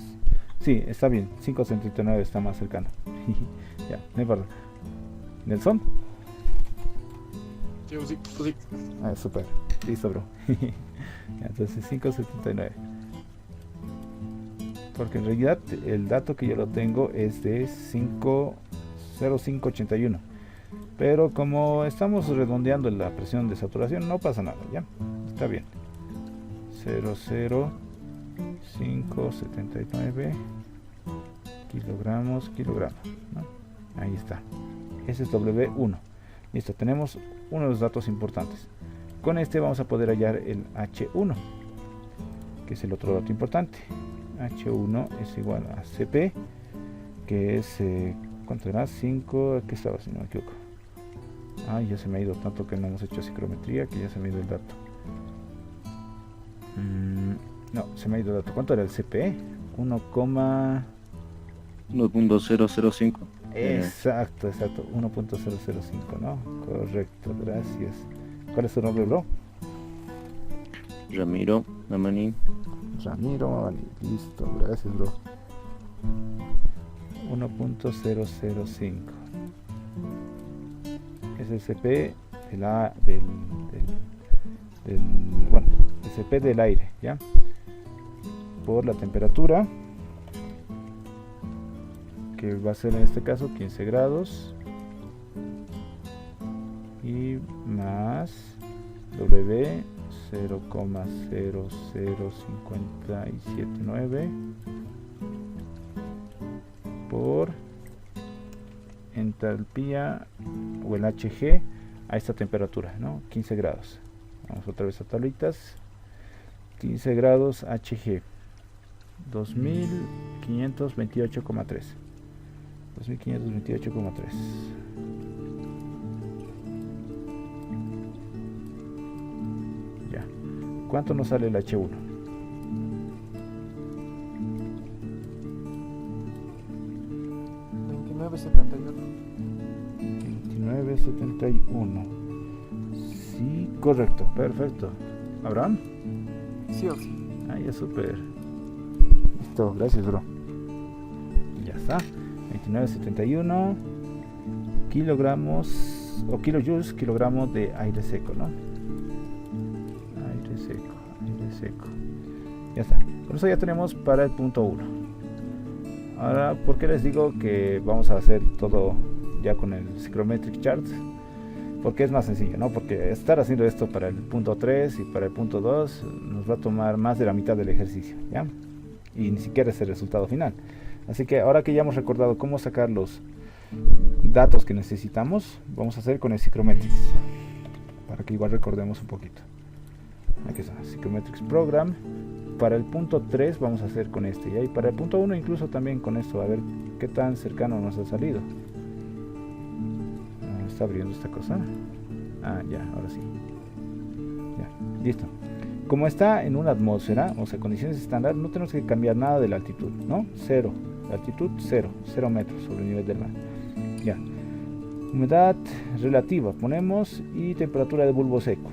Sí, está bien. 5.79 está más cercano. Ya, no importa. ¿Nelson? Sí, sí, sí. Super. Listo, bro. Entonces 5.79. Porque en realidad el dato que yo lo tengo es de 5.0581. Pero como estamos redondeando la presión de saturación, no pasa nada, ¿ya? Está bien. 0,0579 kilogramos, ¿no? Ahí está. Ese es W1. Listo, tenemos uno de los datos importantes. Con este vamos a poder hallar el H1, que es el otro dato importante. H1 es igual a CP, que es, ¿cuánto era? 5, ¿qué estaba? Si no me equivoco. Ya se me ha ido tanto que no hemos hecho psicometría, que ya se me ha ido el dato. No, se me ha ido el dato. ¿Cuánto era el CP? 1.005. Exacto, 1.005, ¿no? Correcto, gracias. ¿Cuál es tu nombre, bro? Ramiro Mamani. Ramiro, listo, gracias, bro. 1.005 es el CP bueno, el CP del aire, ¿ya? Por la temperatura, que va a ser en este caso 15 grados, y más W 0,00579 por entalpía o el HG a esta temperatura, ¿no? 15 grados. Vamos otra vez a tablitas. 15 grados HG 2528,3. 2528,3. Ya. ¿Cuánto nos sale el H1? 2971. Sí, correcto, perfecto. ¿Abraham? Sí o sí. Ah, ya súper. Listo, gracias, bro. Ya está. 2971 kilogramos o kilojoules, kilogramos de aire seco, ¿no? Aire seco, aire seco. Ya está. Con eso ya tenemos para el punto 1. Ahora, ¿por qué les digo que vamos a hacer todo ya con el Psychrometric Chart? Porque es más sencillo, ¿no? Porque estar haciendo esto para el punto 3 y para el punto 2 nos va a tomar más de la mitad del ejercicio, ¿ya? Y ni siquiera es el resultado final. Así que ahora que ya hemos recordado cómo sacar los datos que necesitamos, vamos a hacer con el Psychrometrics, para que igual recordemos un poquito. Aquí está, Psychrometrics Program. Para el punto 3 vamos a hacer con este, ¿ya? Y para el punto 1 incluso también con esto, a ver qué tan cercano nos ha salido. Está abriendo esta cosa. Ah, ya, ahora sí. Ya, listo. Como está en una atmósfera, o sea, condiciones estándar, no tenemos que cambiar nada de la altitud, ¿no? Cero. La altitud, 0 metros sobre el nivel del mar. Ya. Humedad relativa, ponemos, y temperatura de bulbo seco.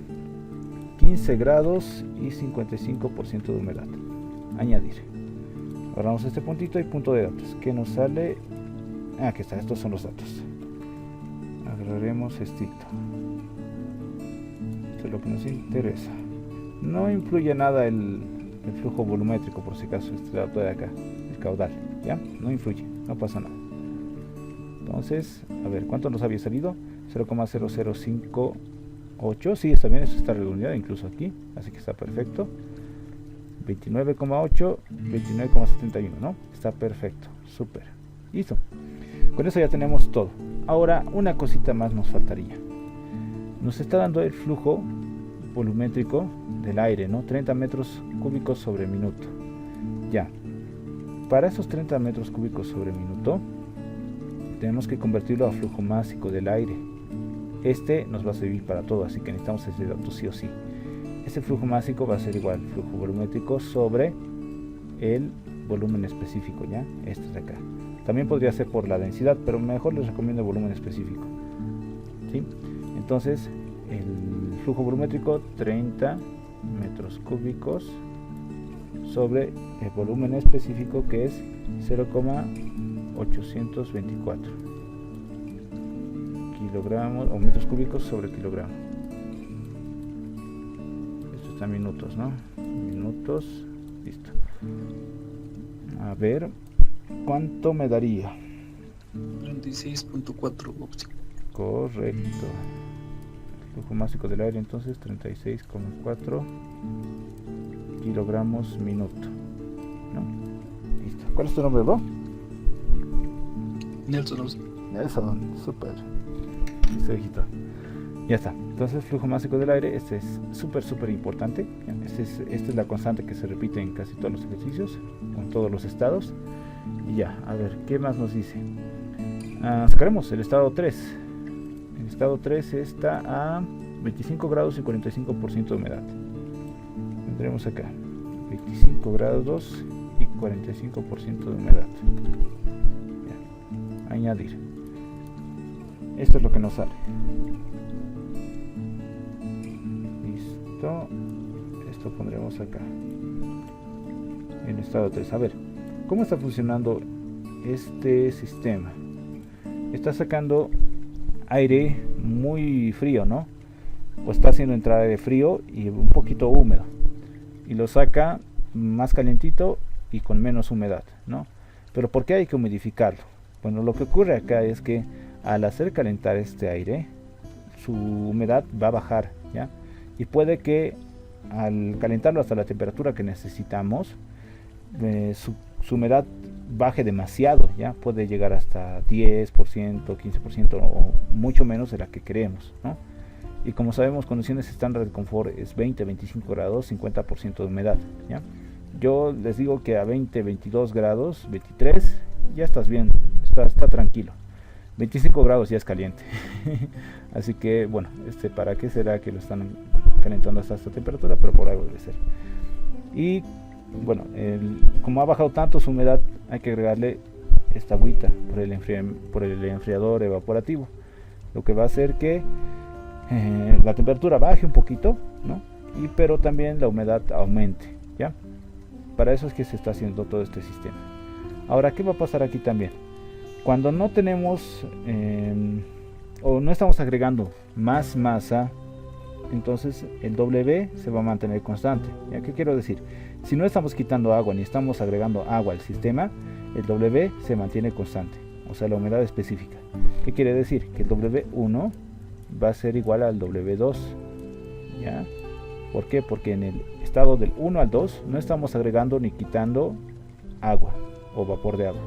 15 grados y 55% de humedad. Añadir. Agarramos este puntito y punto de datos. ¿Qué nos sale? Ah, aquí está, estos son los datos. Agarraremos esto. Esto es lo que nos interesa. No influye nada el flujo volumétrico, por si acaso, este dato de acá, el caudal, ¿ya? No influye, no pasa nada. Entonces, a ver, ¿cuánto nos había salido? 0,0058, sí, está bien, eso está redondeado incluso aquí, así que está perfecto. 29,8, 29,71, ¿no? Está perfecto, súper. Listo. Con eso ya tenemos todo. Ahora, una cosita más nos faltaría. Nos está dando el flujo volumétrico del aire, ¿no? 30 metros cúbicos sobre minuto. Ya. Para esos 30 metros cúbicos sobre minuto, tenemos que convertirlo a flujo másico del aire. Este nos va a servir para todo, así que necesitamos ese dato sí o sí. Este flujo másico va a ser igual flujo volumétrico sobre el volumen específico, ¿ya? Este de acá. También podría ser por la densidad, pero mejor les recomiendo el volumen específico, ¿sí? Entonces, el flujo volumétrico 30 metros cúbicos sobre el volumen específico, que es 0,824 kilogramos o metros cúbicos sobre kilogramo. Esto está en minutos, ¿no? Minutos, listo. A ver, ¿cuánto me daría? 36.4 óptimo. Correcto. Flujo másico del aire, entonces 36,4 kilogramos minuto, ¿no? Listo. ¿Cuál es tu nombre, bro? Nelson. Super. Listo, hijito. Ya está. Entonces, flujo másico del aire, este es súper importante. Esta es la constante que se repite en casi todos los ejercicios, con todos los estados. Y ya, a ver, ¿qué más nos dice? Sacaremos el estado 3. El estado 3 está a 25 grados y 45% de humedad. Tendremos acá 25 grados y 45% de humedad. Ya. Añadir. Esto es lo que nos sale. Listo. Esto pondremos acá en estado 3. A ver, ¿cómo está funcionando este sistema? Está sacando aire muy frío, ¿no? O está haciendo entrada de frío y un poquito húmedo, y lo saca más calientito y con menos humedad, ¿no? Pero ¿por qué hay que humidificarlo? Bueno, lo que ocurre acá es que al hacer calentar este aire, su humedad va a bajar, ¿ya? Y puede que al calentarlo hasta la temperatura que necesitamos, su humedad baje demasiado, ya puede llegar hasta 10%, 15% o mucho menos de la que queremos, ¿no? Y como sabemos, condiciones estándar de confort es 20, 25 grados, 50% de humedad, ¿ya? Yo les digo que a 20, 22 grados, 23, ya estás bien, está tranquilo. 25 grados ya es caliente. Así que, bueno, ¿para qué será que lo están calentando hasta esta temperatura? Pero por algo debe ser. Y, bueno, como ha bajado tanto su humedad, hay que agregarle esta agüita por el enfriador evaporativo. Lo que va a hacer que la temperatura baje un poquito, ¿no? Pero también la humedad aumente, ¿ya? Para eso es que se está haciendo todo este sistema. Ahora, ¿qué va a pasar aquí también? Cuando no tenemos o no estamos agregando más masa, entonces el W se va a mantener constante. ¿Ya? ¿Qué quiero decir? Si no estamos quitando agua ni estamos agregando agua al sistema, el W se mantiene constante, o sea, la humedad específica. ¿Qué quiere decir? Que el W1 va a ser igual al W2. ¿Ya? ¿Por qué? Porque en el estado del 1 al 2 no estamos agregando ni quitando agua o vapor de agua.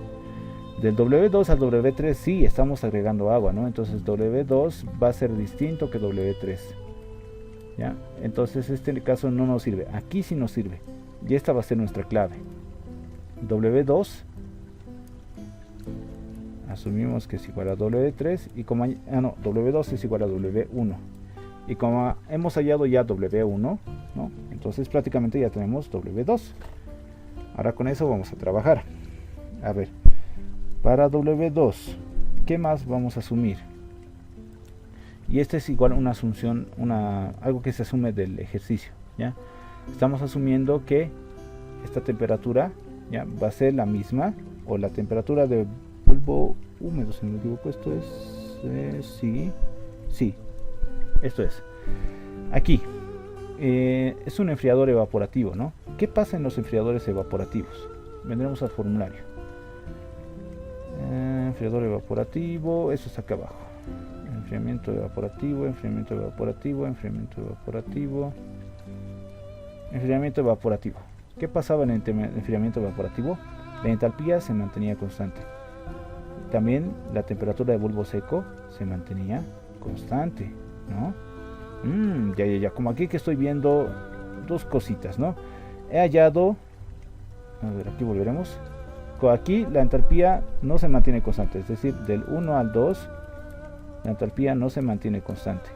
Del W2 al W3 sí estamos agregando agua, ¿no? Entonces W2 va a ser distinto que W3. ¿Ya? Entonces este caso no nos sirve. Aquí sí nos sirve. Y esta va a ser nuestra clave. W2 asumimos que es igual a W3 y como W2 es igual a W1. Y como hemos hallado ya W1, ¿no? Entonces prácticamente ya tenemos W2. Ahora con eso vamos a trabajar. A ver, para W2, ¿qué más vamos a asumir? Y este es igual una asunción, algo que se asume del ejercicio, ¿ya? Estamos asumiendo que esta temperatura, ¿ya?, va a ser la misma, o la temperatura de bulbo húmedo, si no me equivoco, esto es, sí, esto es. Aquí, es un enfriador evaporativo, ¿no? ¿Qué pasa en los enfriadores evaporativos? Vendremos al formulario. Enfriador evaporativo, eso está acá abajo. Enfriamiento evaporativo, enfriamiento evaporativo, enfriamiento evaporativo, enfriamiento evaporativo. ¿Qué pasaba en el enfriamiento evaporativo? La entalpía se mantenía constante. También la temperatura de bulbo seco se mantenía constante, ¿no? Ya, como aquí que estoy viendo dos cositas, ¿no? He hallado, a ver, aquí volveremos. Aquí la entalpía no se mantiene constante, es decir, del 1 al 2 la entalpía no se mantiene constante,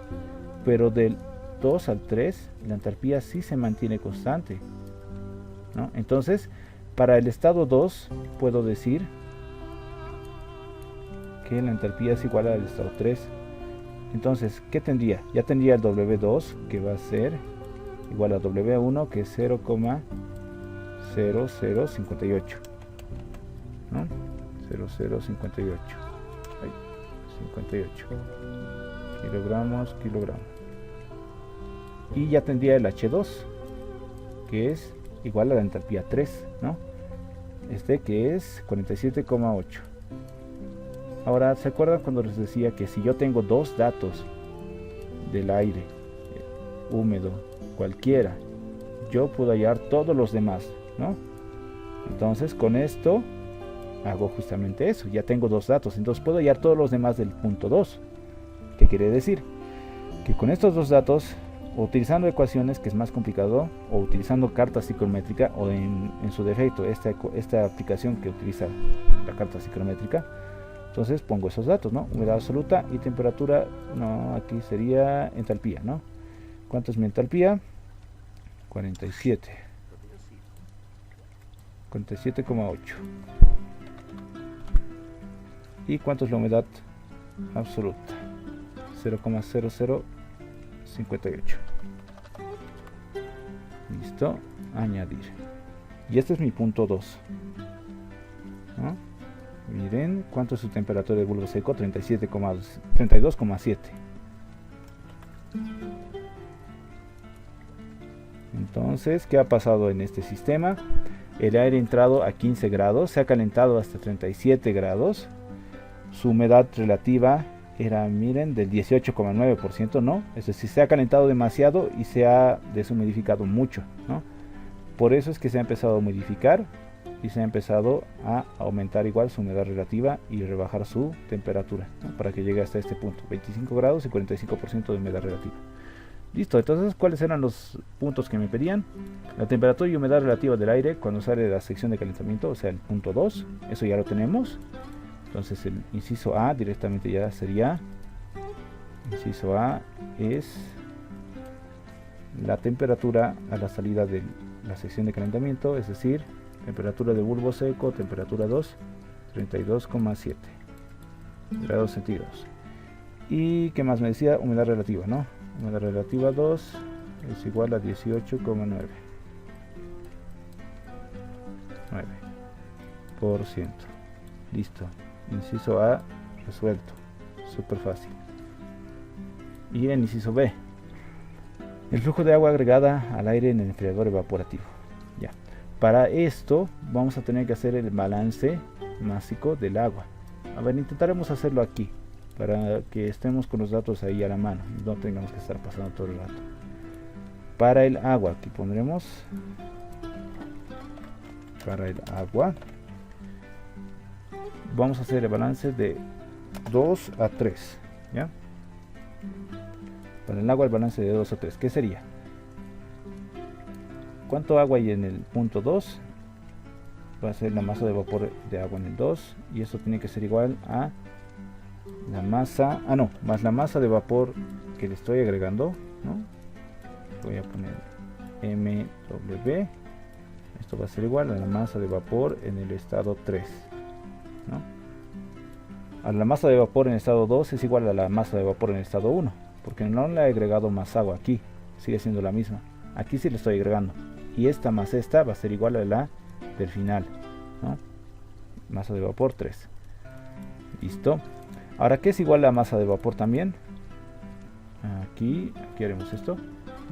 pero del 2 al 3 la entalpía sí se mantiene constante, ¿no? Entonces, para el estado 2 puedo decir que la entalpía es igual al estado 3. Entonces, ¿qué tendría? Ya tendría el W2, que va a ser igual a W1, que es 0,0058, ¿no? 0058, 58 kilogramos. Y ya tendría el H2, que es igual a la entalpía 3, ¿no? Que es 47,8. Ahora, ¿se acuerdan cuando les decía que si yo tengo dos datos del aire húmedo, cualquiera, yo puedo hallar todos los demás, ¿no? Entonces, con esto hago justamente eso. Ya tengo dos datos, entonces puedo hallar todos los demás del punto 2. ¿Qué quiere decir? Que con estos dos datos, o utilizando ecuaciones, que es más complicado, o utilizando carta psicométrica, o en su defecto esta aplicación que utiliza la carta psicométrica, entonces pongo esos datos, ¿no? Humedad absoluta y temperatura, no, aquí sería entalpía, ¿no? ¿Cuánto es mi entalpía? 47,8. ¿Y cuánto es la humedad absoluta? 0,0058. Listo, añadir. Y este es mi punto 2, ¿no? Miren cuánto es su temperatura de bulbo seco, 32,7. Entonces, ¿qué ha pasado en este sistema? El aire ha entrado a 15 grados, se ha calentado hasta 37 grados. Su humedad relativa era, miren, del 18,9%, ¿no? Es decir, se ha calentado demasiado y se ha deshumidificado mucho, ¿no? Por eso es que se ha empezado a humidificar y se ha empezado a aumentar igual su humedad relativa y rebajar su temperatura, ¿no? Para que llegue hasta este punto, 25 grados y 45% de humedad relativa. Listo, entonces, ¿cuáles eran los puntos que me pedían? La temperatura y humedad relativa del aire cuando sale de la sección de calentamiento, o sea, el punto 2, eso ya lo tenemos. Entonces el inciso A directamente ya sería, inciso A es la temperatura a la salida de la sección de calentamiento, es decir, temperatura de bulbo seco, temperatura 2, 32,7 grados centígrados. Y qué más me decía, humedad relativa, ¿no? Humedad relativa 2 es igual a 18,9%. Listo. Inciso A resuelto. Súper fácil. Y en inciso B, el flujo de agua agregada al aire en el enfriador evaporativo. Ya. Para esto vamos a tener que hacer el balance másico del agua. A ver, intentaremos hacerlo aquí, para que estemos con los datos ahí a la mano, no tengamos que estar pasando todo el rato. Para el agua, aquí pondremos, para el agua, vamos a hacer el balance de 2 a 3, ¿ya? Para el agua el balance de 2 a 3, ¿qué sería? ¿Cuánto agua hay en el punto 2? Va a ser la masa de vapor de agua en el 2, y eso tiene que ser igual a la masa, más la masa de vapor que le estoy agregando, ¿no? Voy a poner MW, esto va a ser igual a la masa de vapor en el estado 3, ¿no? A la masa de vapor en el estado 2 es igual a la masa de vapor en el estado 1, porque no le he agregado más agua aquí, sigue siendo la misma. Aquí sí le estoy agregando, y esta más esta va a ser igual a la del final, ¿no? Masa de vapor 3. Listo. Ahora, ¿qué es igual a masa de vapor también? Aquí haremos esto.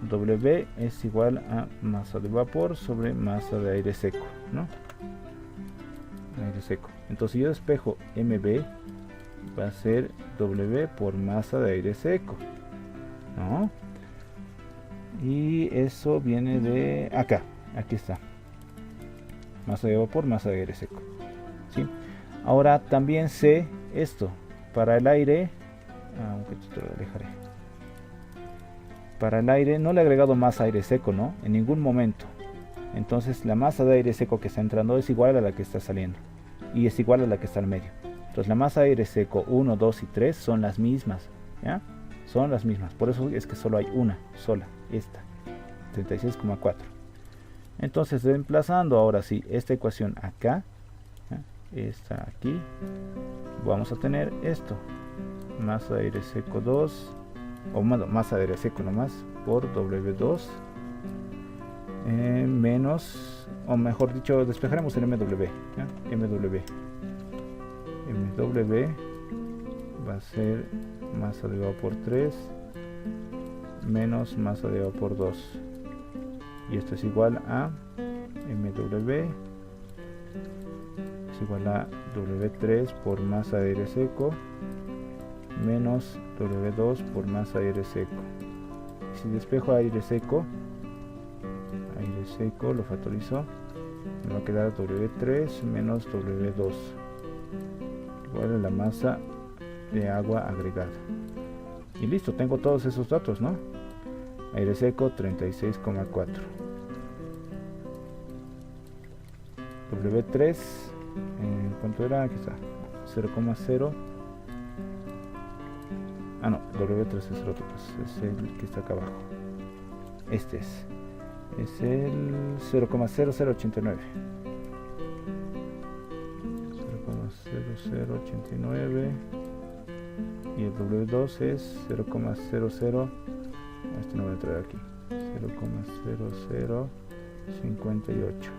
W es igual a masa de vapor sobre masa de aire seco, ¿no? Aire seco. Entonces, si yo despejo MB, va a ser W por masa de aire seco, ¿no? Y eso viene de acá. Aquí está. Masa de vapor, masa de aire seco, ¿sí? Ahora también sé esto. Para el aire, aunque te lo alejaré. Para el aire no le he agregado más aire seco, ¿no? En ningún momento. Entonces la masa de aire seco que está entrando es igual a la que está saliendo. Y es igual a la que está al medio. Entonces la masa de aire seco 1, 2 y 3 son las mismas, ¿ya? Son las mismas. Por eso es que solo hay una sola, esta. 36,4. Entonces reemplazando ahora sí esta ecuación acá, ¿ya? Esta aquí, vamos a tener esto, masa de aire seco 2, o masa de aire seco nomás, por W2, menos, o mejor dicho, despejaremos el MW, ¿ya? MW va a ser masa de vapor 3 menos masa de vapor 2, y esto es igual a MW es igual a W3 por masa de aire seco menos W2 por masa de aire seco. Y si despejo aire seco lo factorizo, me va a quedar W3 menos W2 igual a la masa de agua agregada. Y listo, tengo todos esos datos, ¿no? Aire seco 36,4, W3 ¿cuánto era? Aquí está, 0,0. No, W3 es el otro, pues es el que está acá abajo. Este es el 0,0089. 0,0089. Y el W2 es 0,00. Este no voy a traer aquí. 0,0058.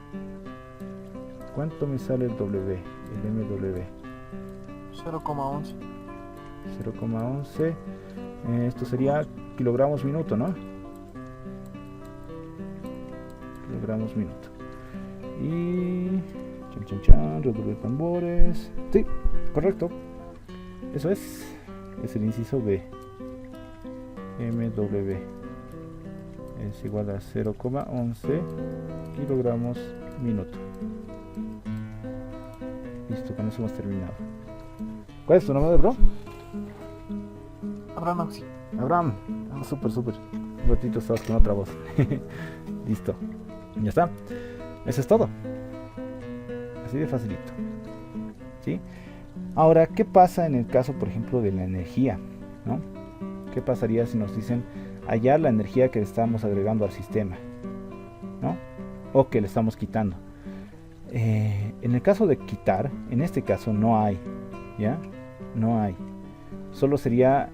¿Cuánto me sale el W? El MW. 0,11. 0,11. Esto sería kilogramos minuto, ¿no? Kilogramos minuto. Y redoble de tambores. Sí, correcto. Eso es el inciso B. MW es igual a 0,11 kilogramos minuto. Listo, con eso hemos terminado. ¿Cuál es tu nombre, bro? Abraham Auxi. Abraham. Ah, súper, súper. Un ratito estabas con otra voz. Listo. Ya está. Eso es todo. Así de facilito. ¿Sí? Ahora, ¿qué pasa en el caso, por ejemplo, de la energía? ¿No? ¿Qué pasaría si nos dicen hallar la energía que le estamos agregando al sistema? ¿No? O que le estamos quitando. En el caso de quitar, en este caso no hay. ¿Ya? No hay. Solo sería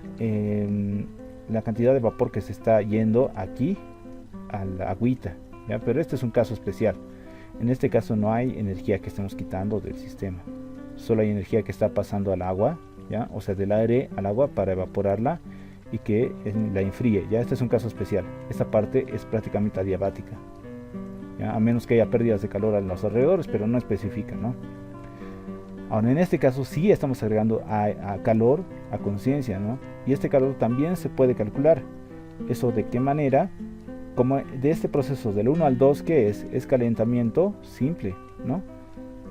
la cantidad de vapor que se está yendo aquí a la agüita, ¿ya? Pero este es un caso especial. En este caso no hay energía que estemos quitando del sistema, solo hay energía que está pasando al agua, ¿ya? O sea, del aire al agua para evaporarla y que la enfríe. Ya este es un caso especial. Esta parte es prácticamente adiabática, ¿ya? A menos que haya pérdidas de calor a los alrededores, pero no especifica, ¿no? Ahora, en este caso sí estamos agregando a calor, a conciencia, ¿no? Y este calor también se puede calcular. ¿Eso de qué manera? Como de este proceso del 1 al 2, ¿qué es? Es calentamiento simple, ¿no?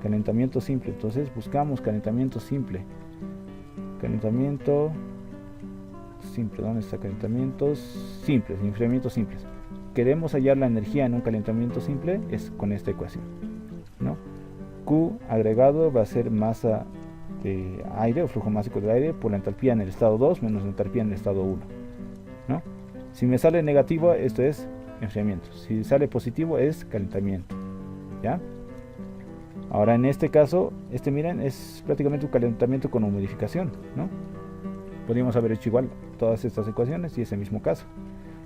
Calentamiento simple. Entonces buscamos calentamiento simple. Calentamiento simple. ¿Dónde está? Calentamientos simples, enfriamientos simples. Queremos hallar la energía en un calentamiento simple, es con esta ecuación, ¿no? Q agregado va a ser masa de aire o flujo másico de aire por la entalpía en el estado 2 menos la entalpía en el estado 1, ¿no? Si me sale negativo, esto es enfriamiento. Si sale positivo, es calentamiento, ¿ya? Ahora en este caso, miren, es prácticamente un calentamiento con humidificación, ¿no? Podríamos haber hecho igual todas estas ecuaciones y ese mismo caso.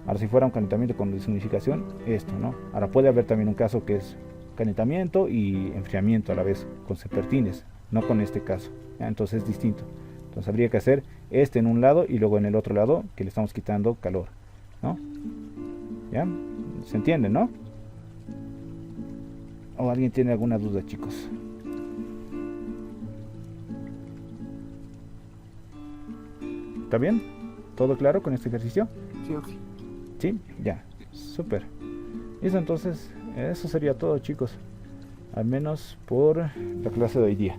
Ahora si fuera un calentamiento con deshumidificación, esto, ¿no? Ahora puede haber también un caso que es calentamiento y enfriamiento a la vez, con serpentines, no con este caso, ¿ya? Entonces es distinto. Entonces habría que hacer este en un lado y luego en el otro lado que le estamos quitando calor, ¿no? ¿Ya? ¿Se entiende, no? ¿O alguien tiene alguna duda, chicos? ¿Está bien? ¿Todo claro con este ejercicio? Sí, Auxi. Sí, ya, súper. Listo, entonces, eso sería todo, chicos. Al menos por la clase de hoy día.